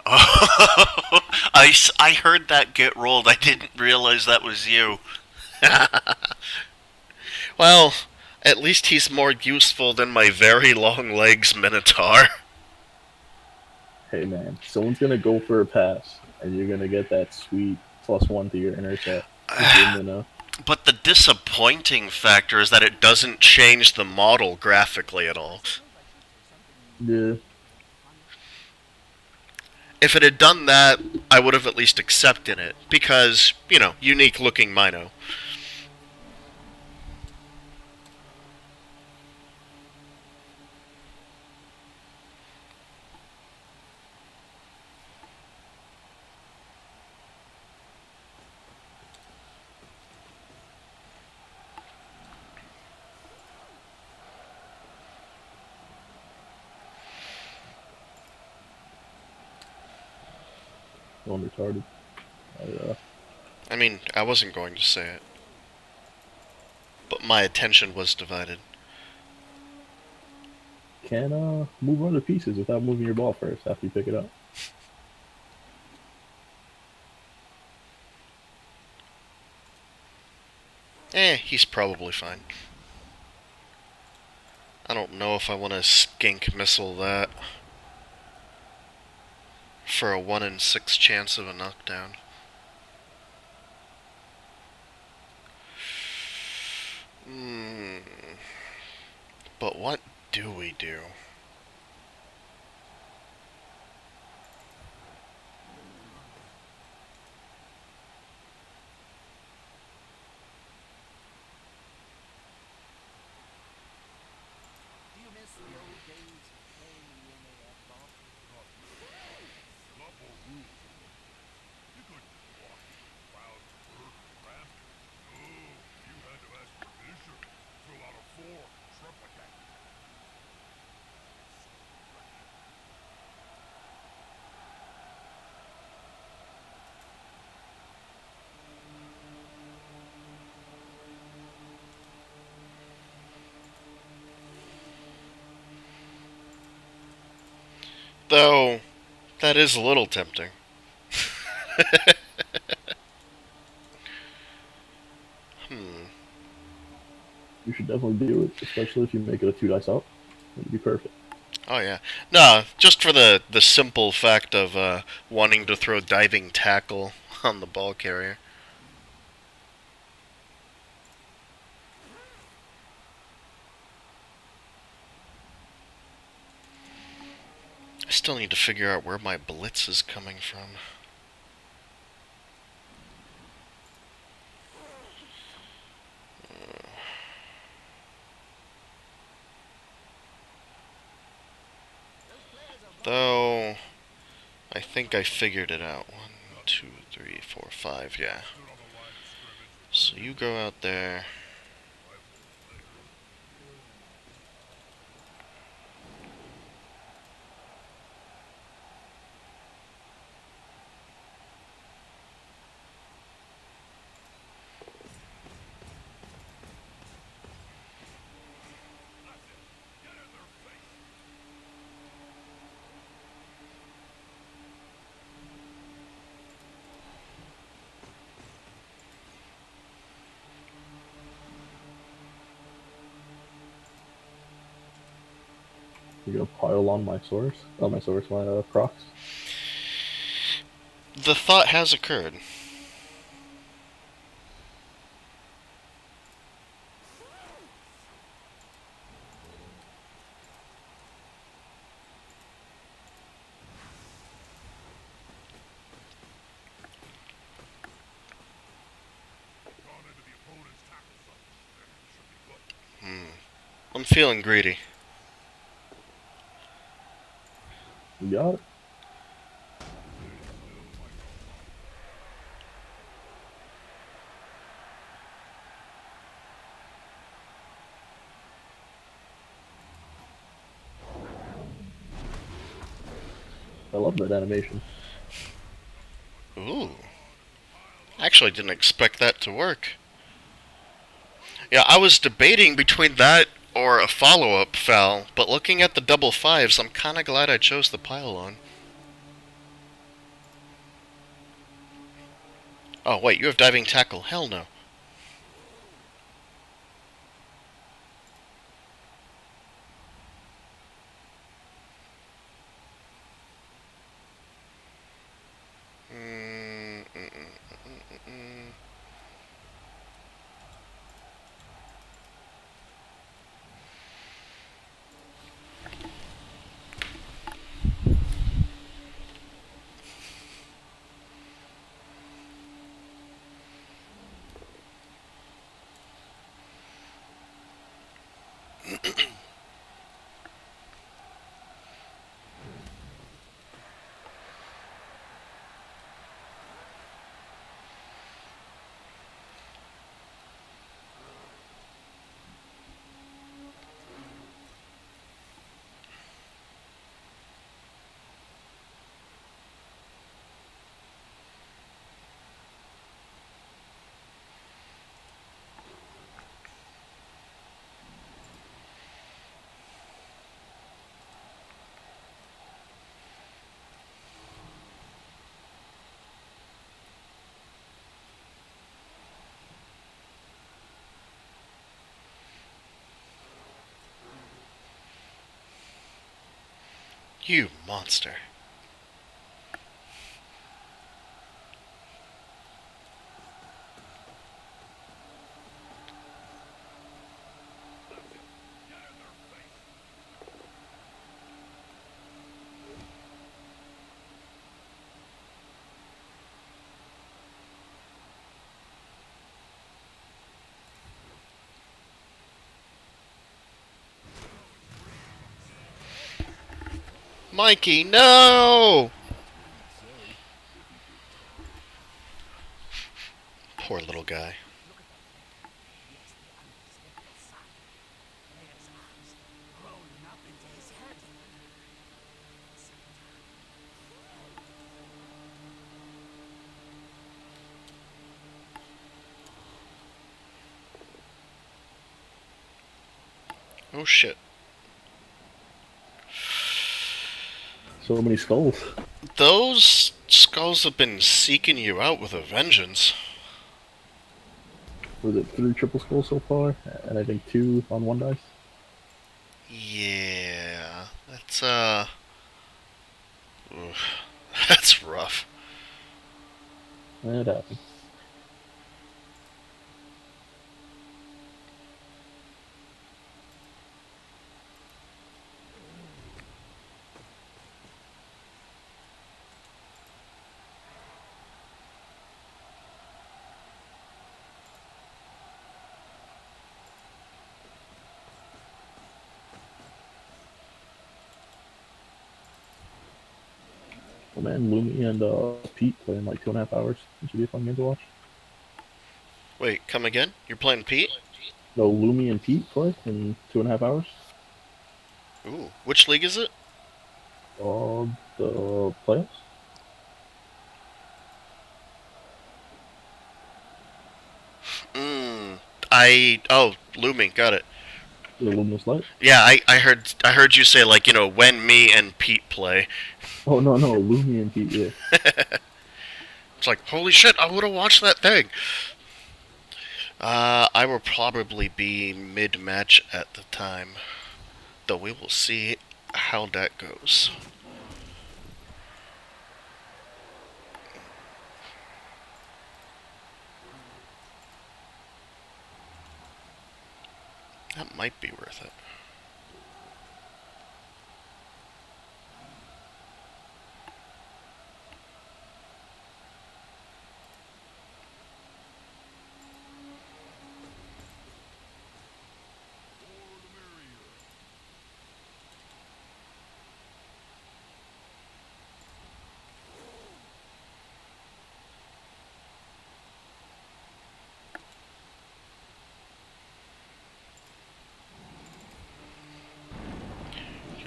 Oh, I heard that get rolled. I didn't realize that was you. Well, at least he's more useful than my very long legs Minotaur. Hey, man, someone's going to go for a pass, and you're going to get that sweet +1 to your intercept. But the disappointing factor is that it doesn't change the model graphically at all. Yeah. If it had done that, I would have at least accepted it, because, you know, unique looking Mino. Going retarded. I mean, I wasn't going to say it. But my attention was divided. Can't move other pieces without moving your ball first after you pick it up. He's probably fine. I don't know if I want to skink missile that for a 1 in 6 chance of a knockdown. But what do we do? Do you miss the old days of playing in the aircraft? Though, that is a little tempting. You should definitely do it, especially if you make it a 2 dice up. It'd be perfect. Oh yeah. No, just for the simple fact of wanting to throw diving tackle on the ball carrier. I still need to figure out where my blitz is coming from. Though, I think I figured it out. 1, 2, 3, 4, 5, yeah. So you go out there. You gonna pile on my source? Oh, my source, my procs. The thought has occurred. I'm feeling greedy. You got it. I love that animation. Ooh. Actually, didn't expect that to work. Yeah, I was debating between that or a follow-up foul, but looking at the double fives, I'm kind of glad I chose the pile-on. Oh, wait, you have diving tackle. Hell no. Mm, mm, mm, mm, mm. You monster. Mikey, no! Poor little guy. Oh shit. So many skulls. Those skulls have been seeking you out with a vengeance. Was it 3 triple skulls so far? And I think 2 on 1 dice? Yeah, that's oof, that's rough. It happens. Well, man, Lumi and Pete play in like 2.5 hours. It should be a fun game to watch. Wait, come again? You're playing Pete? No, Lumi and Pete play in 2.5 hours. Ooh, which league is it? The playoffs. Mm, Looming, got it. The Luminous Light. Yeah, I heard you say like when me and Pete play. Oh no, Lumi and Pete. Yeah. It's like holy shit, I would have watched that thing. I will probably be mid-match at the time, though we will see how that goes. That might be worth it.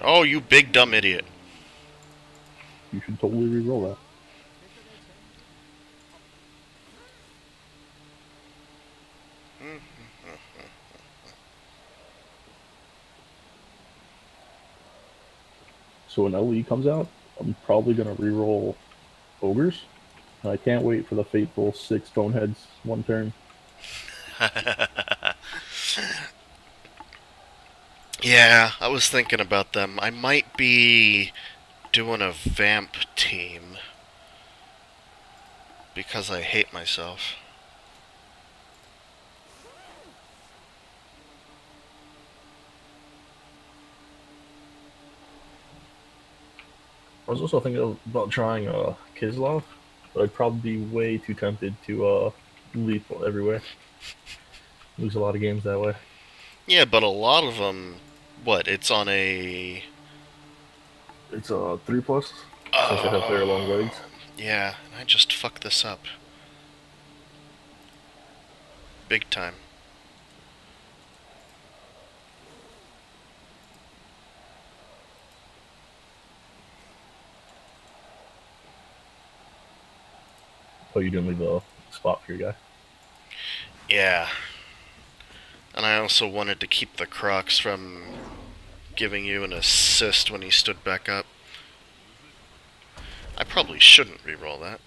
Oh, you big dumb idiot. You should totally re-roll that. So when LE comes out, I'm probably gonna re-roll ogres. And I can't wait for the fateful 6 boneheads 1 turn. Yeah, I was thinking about them. I might be doing a vamp team because I hate myself. I was also thinking about trying Kislov, but I'd probably be way too tempted to lethal everywhere. Lose a lot of games that way. Yeah, but a lot of them, what? It's on a. It's a 3+, since they have very long Oh, legs. yeah, I just fucked this up. Big time. Oh, you didn't leave a spot for your guy. Yeah. And I also wanted to keep the Crocs from giving you an assist when he stood back up. I probably shouldn't re-roll that.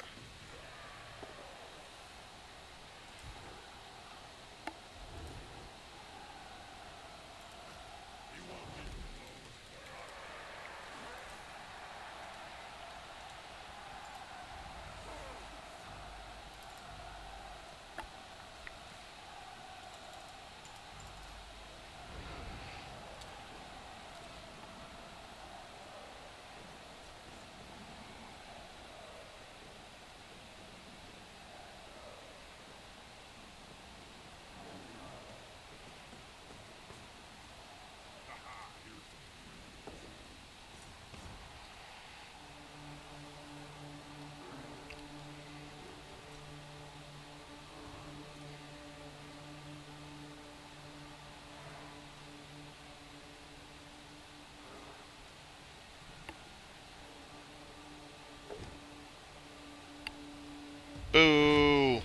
Boo!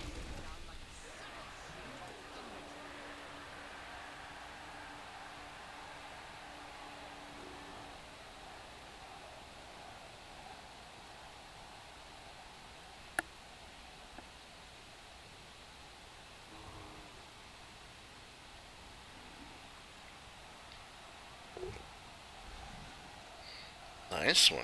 Nice one.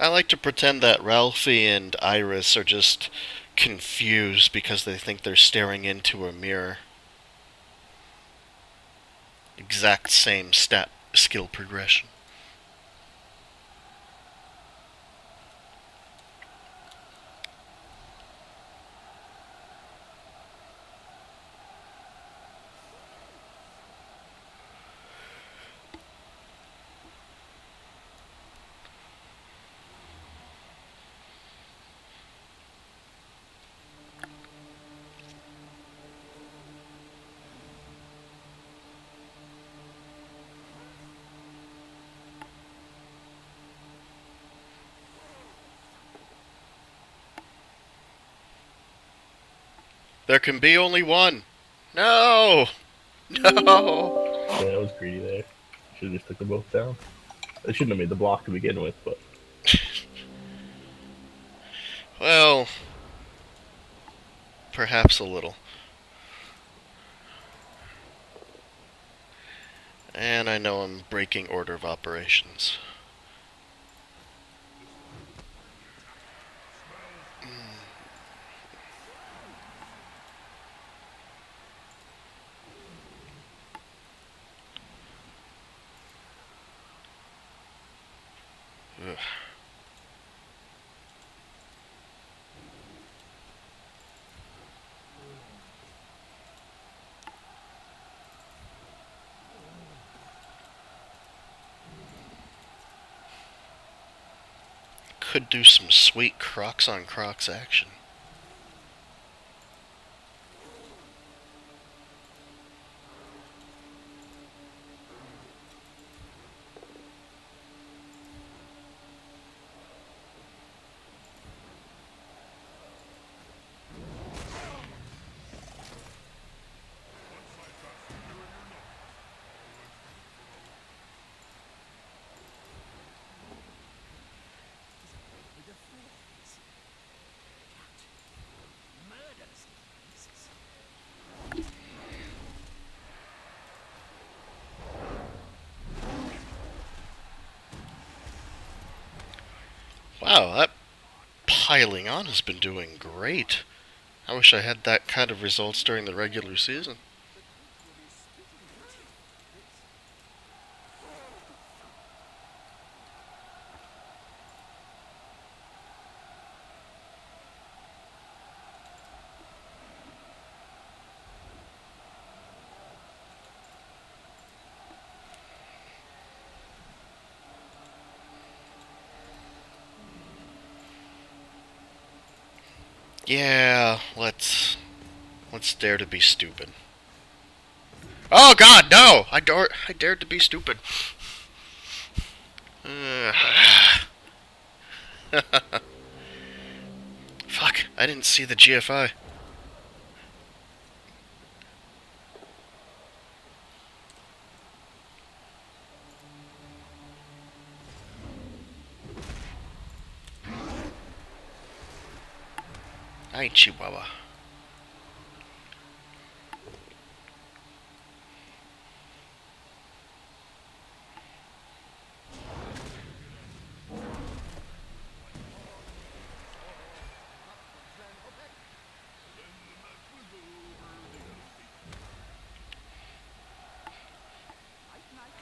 I like to pretend that Ralphie and Iris are just confused because they think they're staring into a mirror. Exact same stat skill progression. There can be only one. No! No! Yeah, that was greedy there. Should have just took them both down. They shouldn't have made the block to begin with, but Well, perhaps a little. And I know I'm breaking order of operations. Ugh. Could do some sweet Crocs on Crocs action. With a phrase. Cat. Murders pieces. Wow, that piling on has been doing great. I wish I had that kind of results during the regular season. The creek will be spitting teeth for this. Yeah, let's dare to be stupid. Oh God, no! I dared to be stupid. Fuck! I didn't see the GFI. Ay, Chihuahua. Night, night.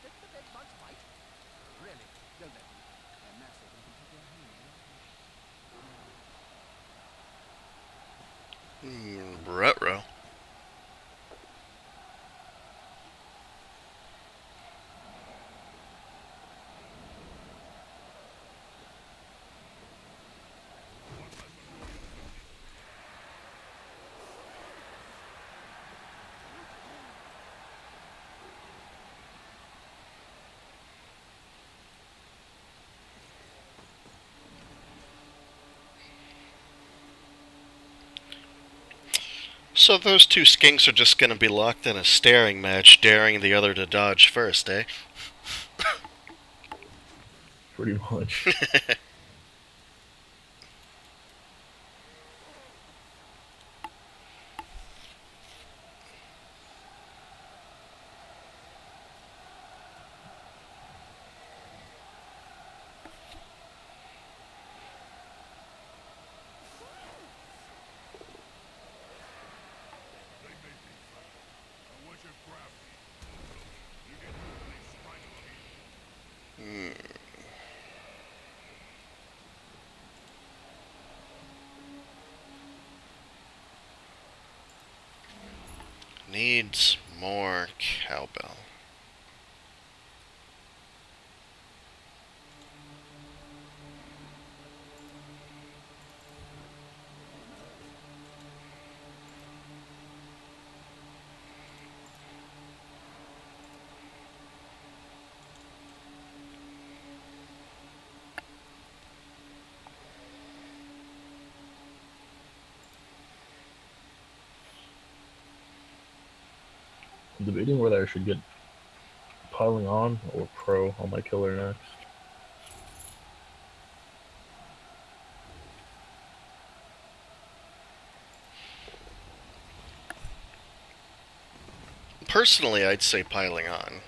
Did the bed bugs bite? Really? Don't let them. They're massive and can take your hand Ruh-roh. So those two skinks are just gonna be locked in a staring match, daring the other to dodge first, eh? pretty much. Needs more cowbell. I'm debating whether I should get piling on or pro on my killer next. Personally, I'd say piling on.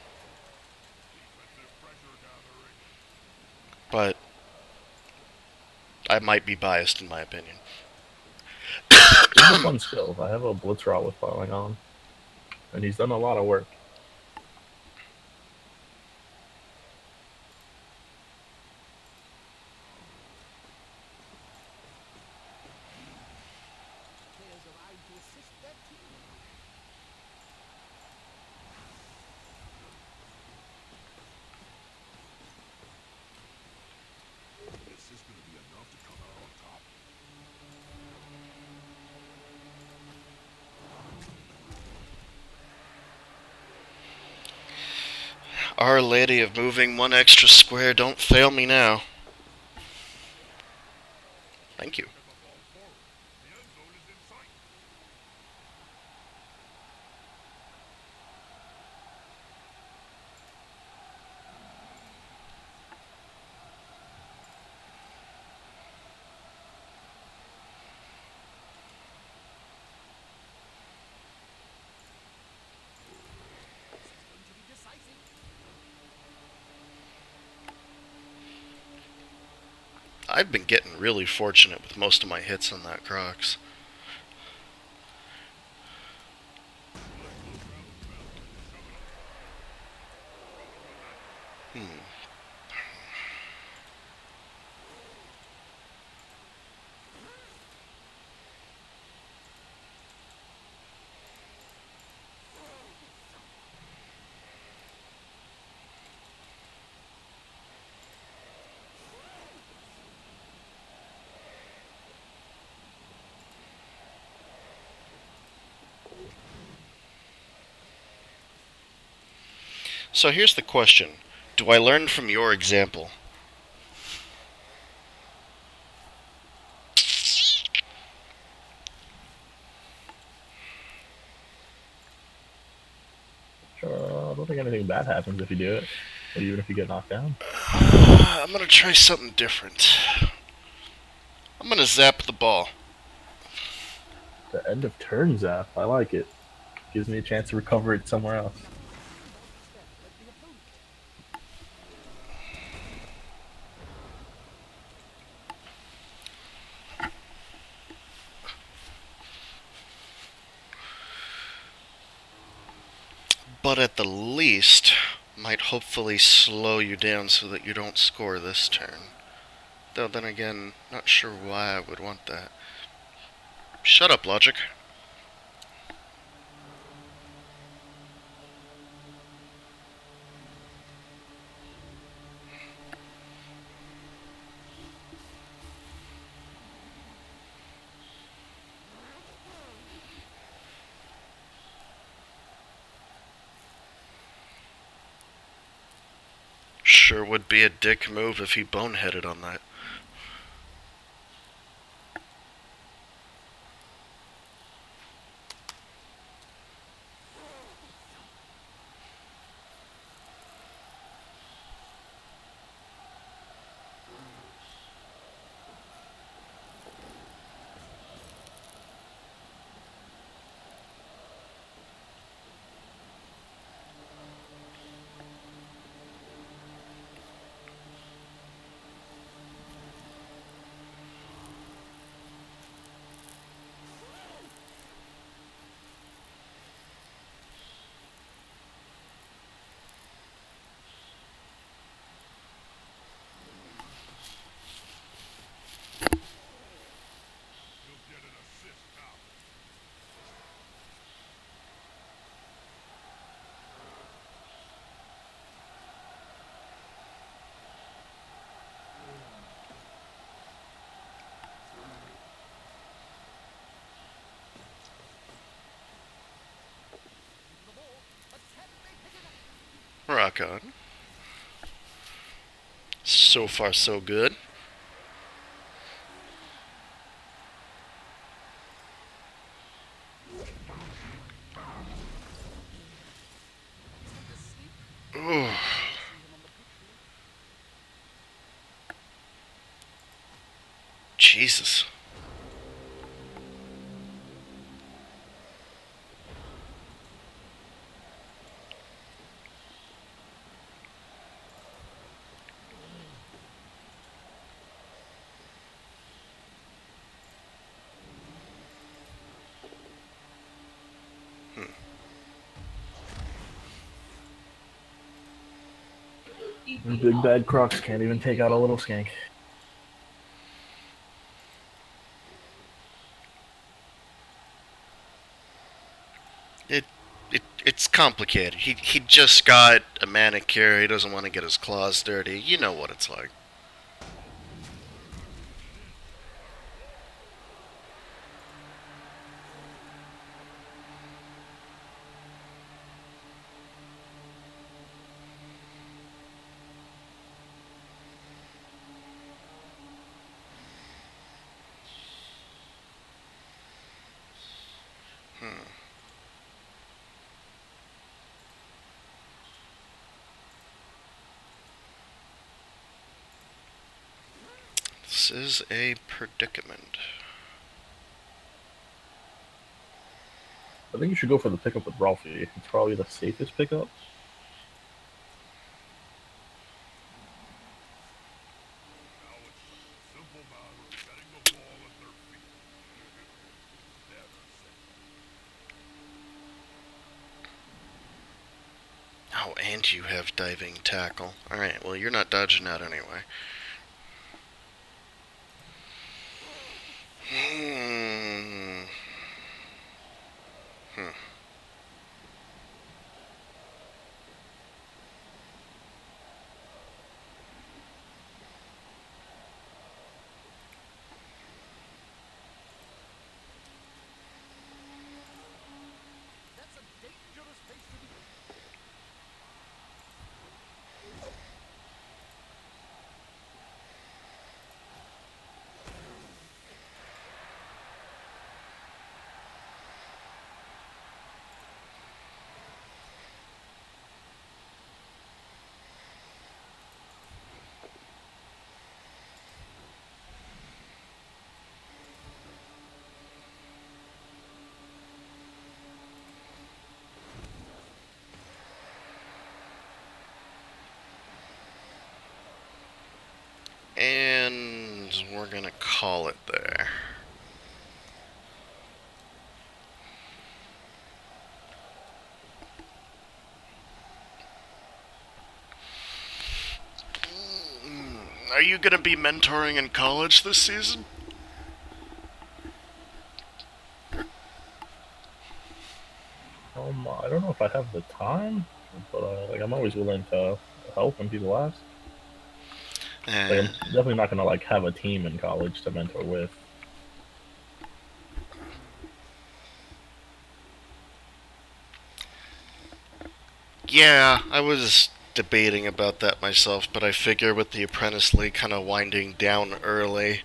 But I might be biased in my opinion. It's a fun skill. I have a blitz route with piling on, and he's done a lot of work. Players arrive to assist their team. This is going to be enough to come out on top. Our Lady of moving one extra square, don't fail me now. Thank you. Get the ball forward. The end zone is in sight. This is going to be decisive. I've been getting really fortunate with most of my hits on that Crocs. So here's the question. Do I learn from your example? I don't think anything bad happens if you do it, or even if you get knocked down. I'm gonna try something different. I'm gonna zap the ball. The end of turn zap, I like it. Gives me a chance to recover it somewhere else. Step at the opponent. But at the least, might hopefully slow you down so that you don't score this turn. Though then again, not sure why I would want that. Shut up, logic. Sure would be a dick move if he boneheaded on that. Rock on. So far, so good. He's went to sleep. Ooh. See him on the pitch here. Jesus. Big bad Crocs can't even take out a little skank. It's complicated. He just got a manicure. He doesn't want to get his claws dirty. You know what it's like. This is a predicament. I think you should go for the pickup with Ralphie. It's probably the safest pickup. Now it's just a simple matter of getting the ball at their feet. Never said Oh, and you have diving tackle. Alright, well, you're not dodging out anyway. Hmm. That's a dangerous place to be. And we're gonna call it there. Are you gonna be mentoring in college this season? I don't know if I have the time, but like I'm always willing to help when people ask. Like I'm definitely not gonna like have a team in college to mentor with. Yeah, I was debating about that myself, but I figure with the Apprentice League kind of winding down early,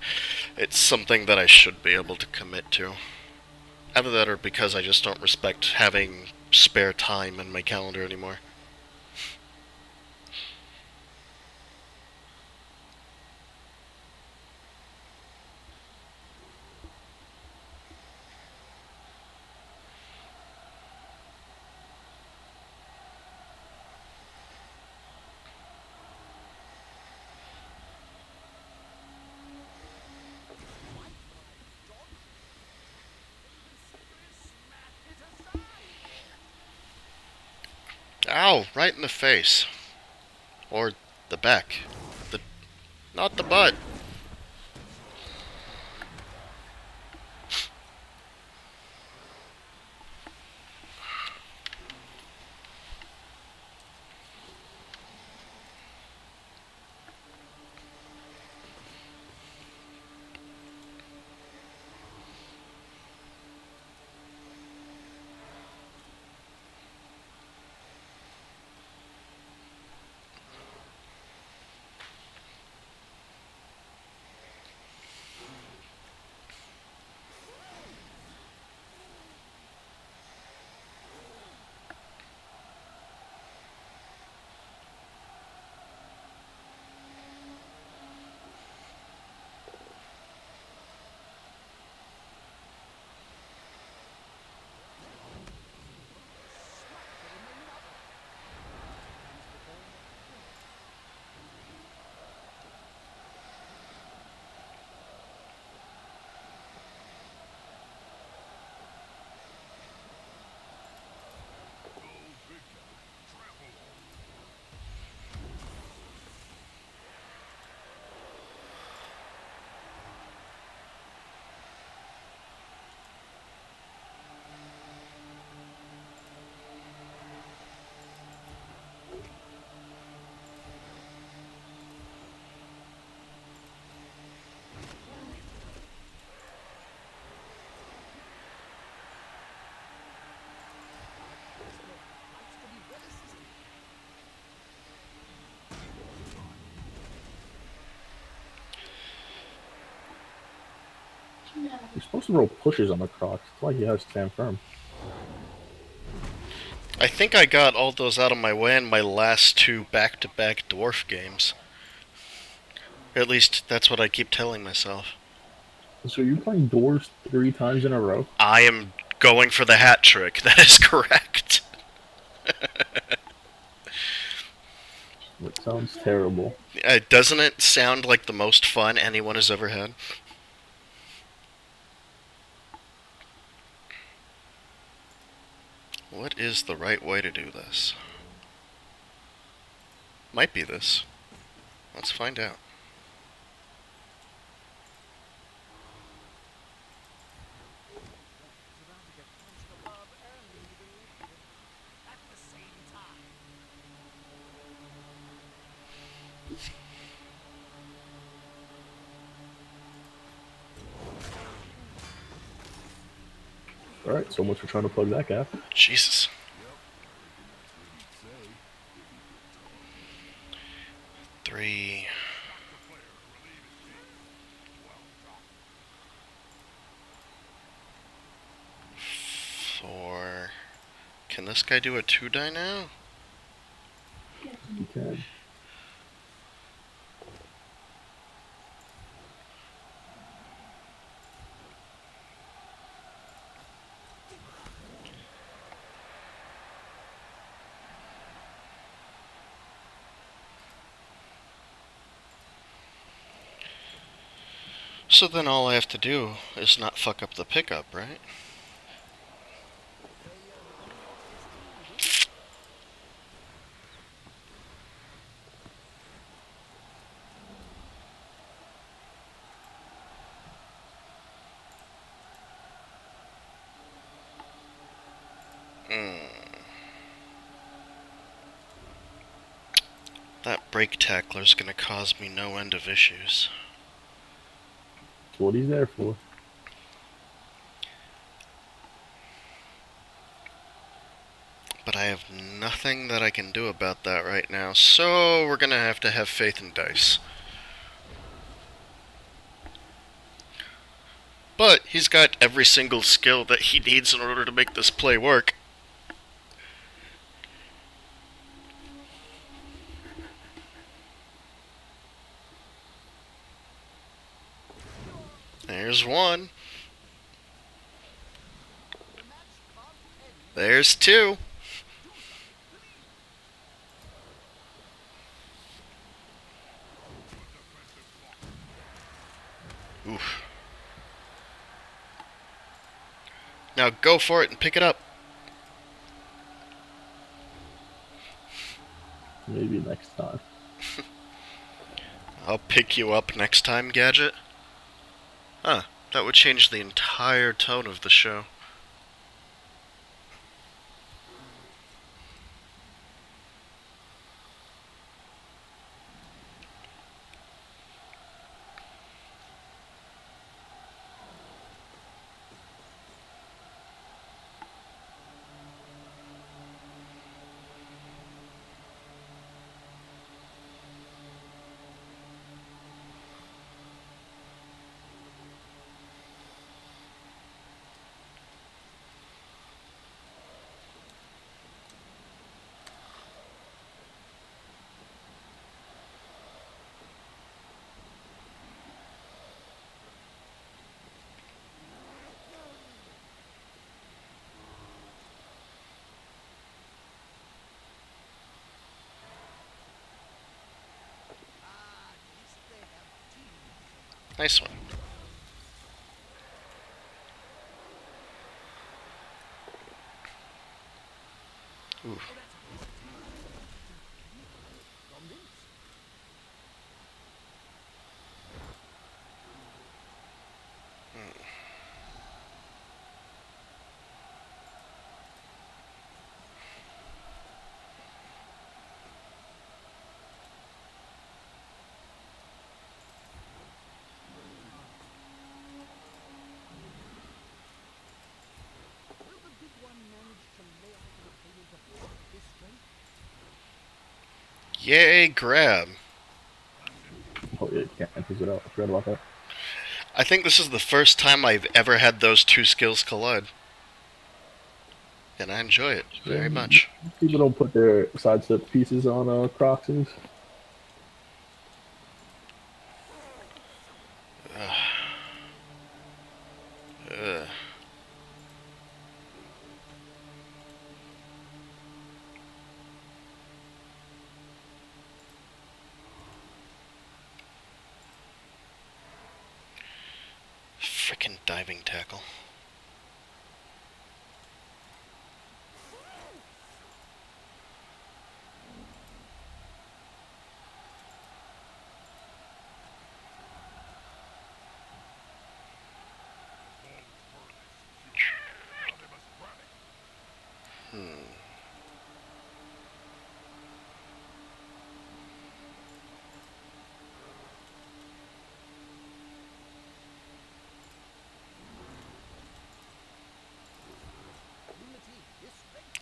it's something that I should be able to commit to. Either that or because I just don't respect having spare time in my calendar anymore. Ow, right in the face. Or the back. The not the butt. You're supposed to roll pushes on the Crocs. That's why he has stand firm. I think I got all those out of my way in my last 2 back-to-back dwarf games. At least that's what I keep telling myself. So you're playing doors 3 times in a row? I am going for the hat trick. That is correct. That sounds terrible. Doesn't it sound like the most fun anyone has ever had? What is the right way to do this? Might be this. Let's find out. Is about to get punched above and elected at the same time. Alright, so much for trying to plug that gap. Jesus. That's what he'd say. 3. The player relieve his team. Well done. 4. Can this guy do a 2-die now? You can. So then all I have to do is not fuck up the pickup, right? That brake tackler's gonna cause me no end of issues. That's what he's there for. But I have nothing that I can do about that right now, so we're gonna have to have faith in dice. But he's got every single skill that he needs in order to make this play work. There's one. There's 2. Oof. Now go for it and pick it up. Maybe next time. I'll pick you up next time, Gadget. Huh, that would change the entire tone of the show. Nice one. Ooh. Will the big one manage to lay off the tails of this strength? Yay, grab. Oh yeah, you can't use it out. I forgot about that. I think this is the first time I've ever had those two skills collide. And I enjoy it very much. People don't put their sidestep pieces on Croxes. Ugh. Frickin' diving tackle.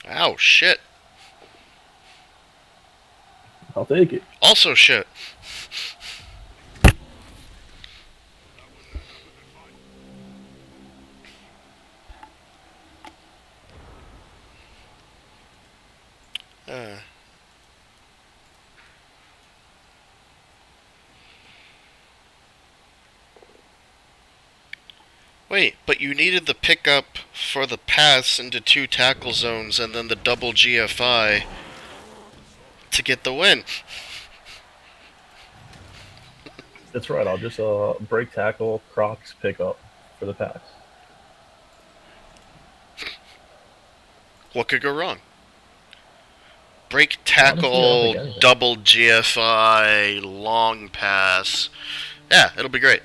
Ow, shit. I'll take it. Also shit. Uh. Wait, but you needed the pickup for the pass into 2 tackle zones and then the double GFI to get the win. That's right. I'll just break tackle, Crocs, pick up for the pass. What could go wrong? Break Honestly, I don't tackle, think anything. double GFI, long pass. Yeah, it'll be great.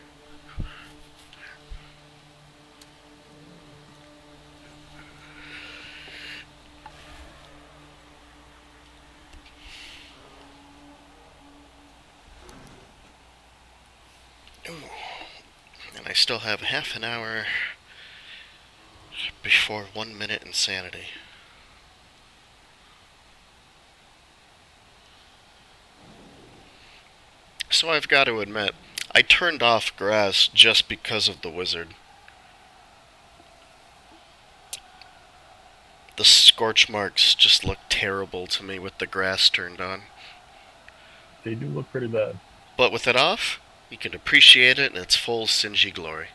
Ooh. And I still have half an hour before 1 minute insanity. So I've got to admit, I turned off grass just because of the wizard. The scorch marks just look terrible to me with the grass turned on. They do look pretty bad. But with it off, you can appreciate it in its full Sinji glory.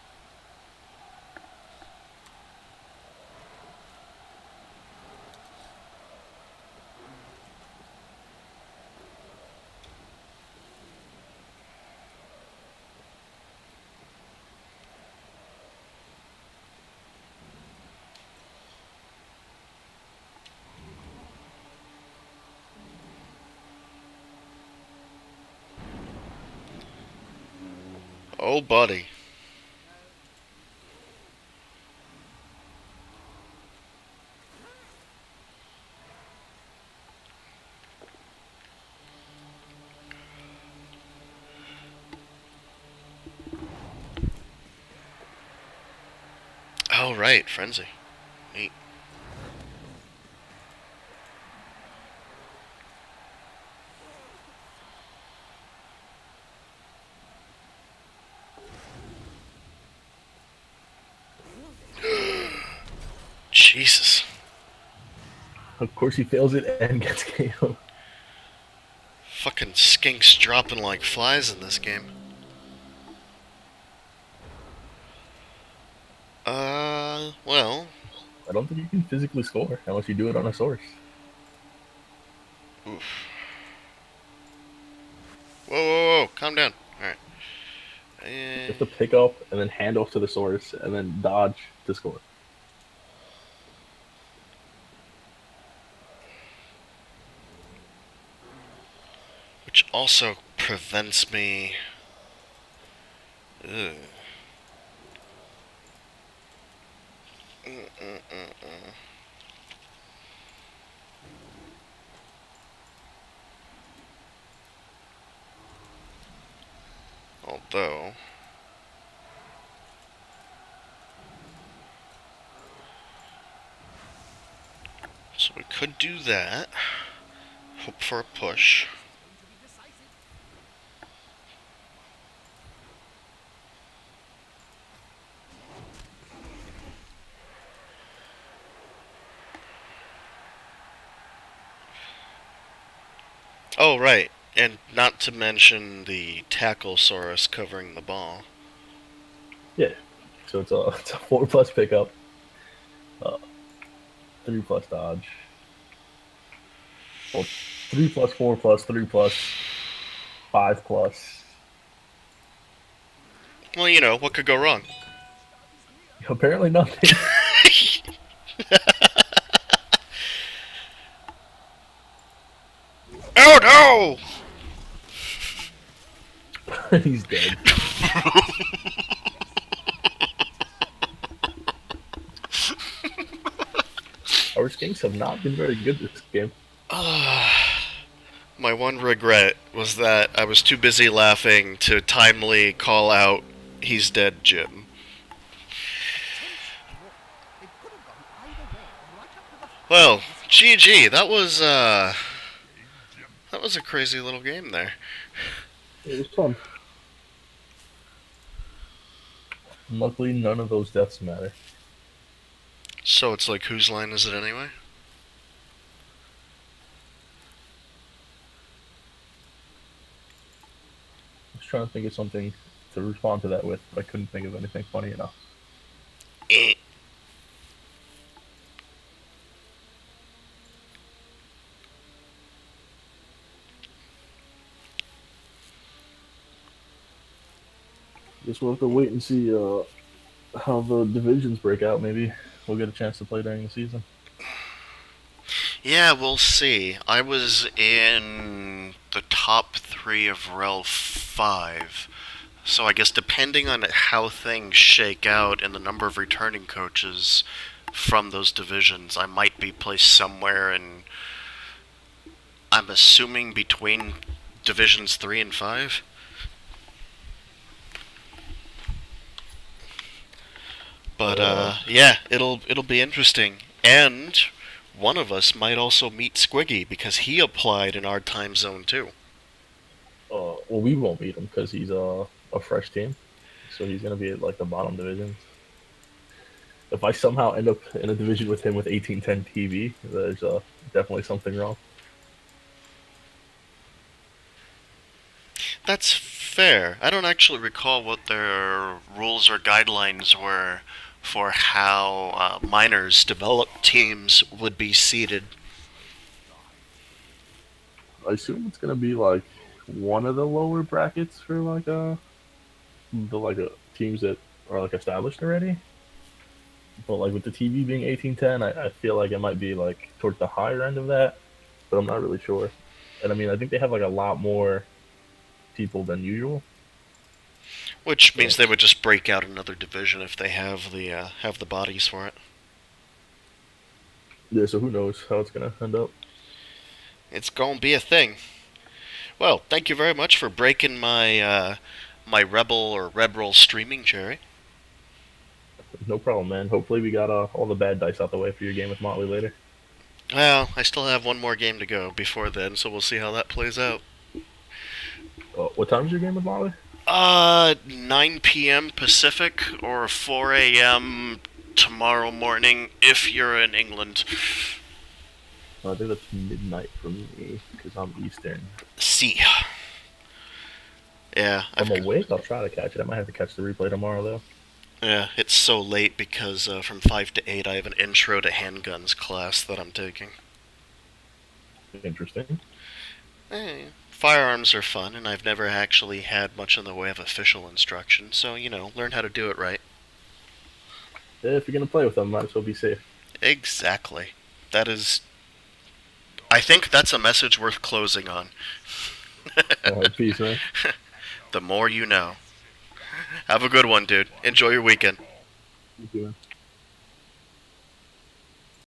Oh, buddy. Oh, right, Frenzy. Neat. Jesus. Of course, he fails it and gets KO. Fucking skinks dropping like flies in this game. Well. I don't think you can physically score unless you do it on a source. Oof. Whoa, whoa, whoa, calm down. Alright. You have to pick up and then hand off to the source and then dodge to score. Which also prevents me... Ugh. Although... So we could do that. Hope for a push. Going to be decisive. Oh, right. And not to mention the Tacklesaurus covering the ball. Yeah. So it's a 4+ pickup, uh, 3+ dodge. Well, 3+, 4+, 3+, 5+. Well, you know, what could go wrong? Apparently nothing. Oh He's dead. Our skinks have not been very good this game. no! My one regret was that I was too busy laughing to timely call out, "He's dead, Jim." Tense draw. It could have gone either way, right up to the Well, final whistle. GG. Game Jim. That was a crazy little game there. It was fun. Luckily, none of those deaths matter. So it's like, whose line is it anyway? I was trying to think of something to respond to that with, but I couldn't think of anything funny enough. Eh. Guess we'll have to wait and see how the divisions break out. Maybe we'll get a chance to play during the season. Yeah, we'll see. I was in the top 3 of Rel 5. So I guess depending on how things shake out and the number of returning coaches from those divisions, I might be placed somewhere in, I'm assuming, between divisions 3 and 5. But yeah, it'll be interesting. And one of us might also meet Squiggy because he applied in our time zone too. Well, we won't beat him because he's a fresh team, so he's gonna be at like the bottom divisions. If I somehow end up in a division with him with 1810 TV, there's definitely something wrong. That's fair. I don't actually recall what their rules or guidelines were for how minors developed teams would be seeded. I assume it's gonna be like one of the lower brackets for like teams that are like established already. But like with the TV being 1810, I feel like it might be like towards the higher end of that, but I'm not really sure. And I mean, I think they have like a lot more people than usual. Which means So they would just break out another division if they have the bodies for it. yeah, so who knows how it's gonna end up. It's gonna be a thing. Well, thank you very much for breaking my Rebel or ReBBL streaming, Jerry. No problem, man. Hopefully we got all the bad dice out the way for your game with Motley later. Well, I still have one more game to go before then, so we'll see how that plays out. What time's your game with Motley? 9 p.m. Pacific or 4 a.m. tomorrow morning if you're in England. I think that's midnight for me because I'm Eastern. See. Yeah, If I'm awake, I'll try to catch it. I might have to catch the replay tomorrow though. yeah, it's so late because from 5 to 8 I have an intro to handguns class that I'm taking. Interesting. Firearms are fun, and I've never actually had much in the way of official instruction, so, learn how to do it right. Yeah, if you're gonna play with them, might as well be safe. Exactly. That is. I think that's a message worth closing on. Peace, man. The more you know. Have a good one, dude. Enjoy your weekend. You too, man.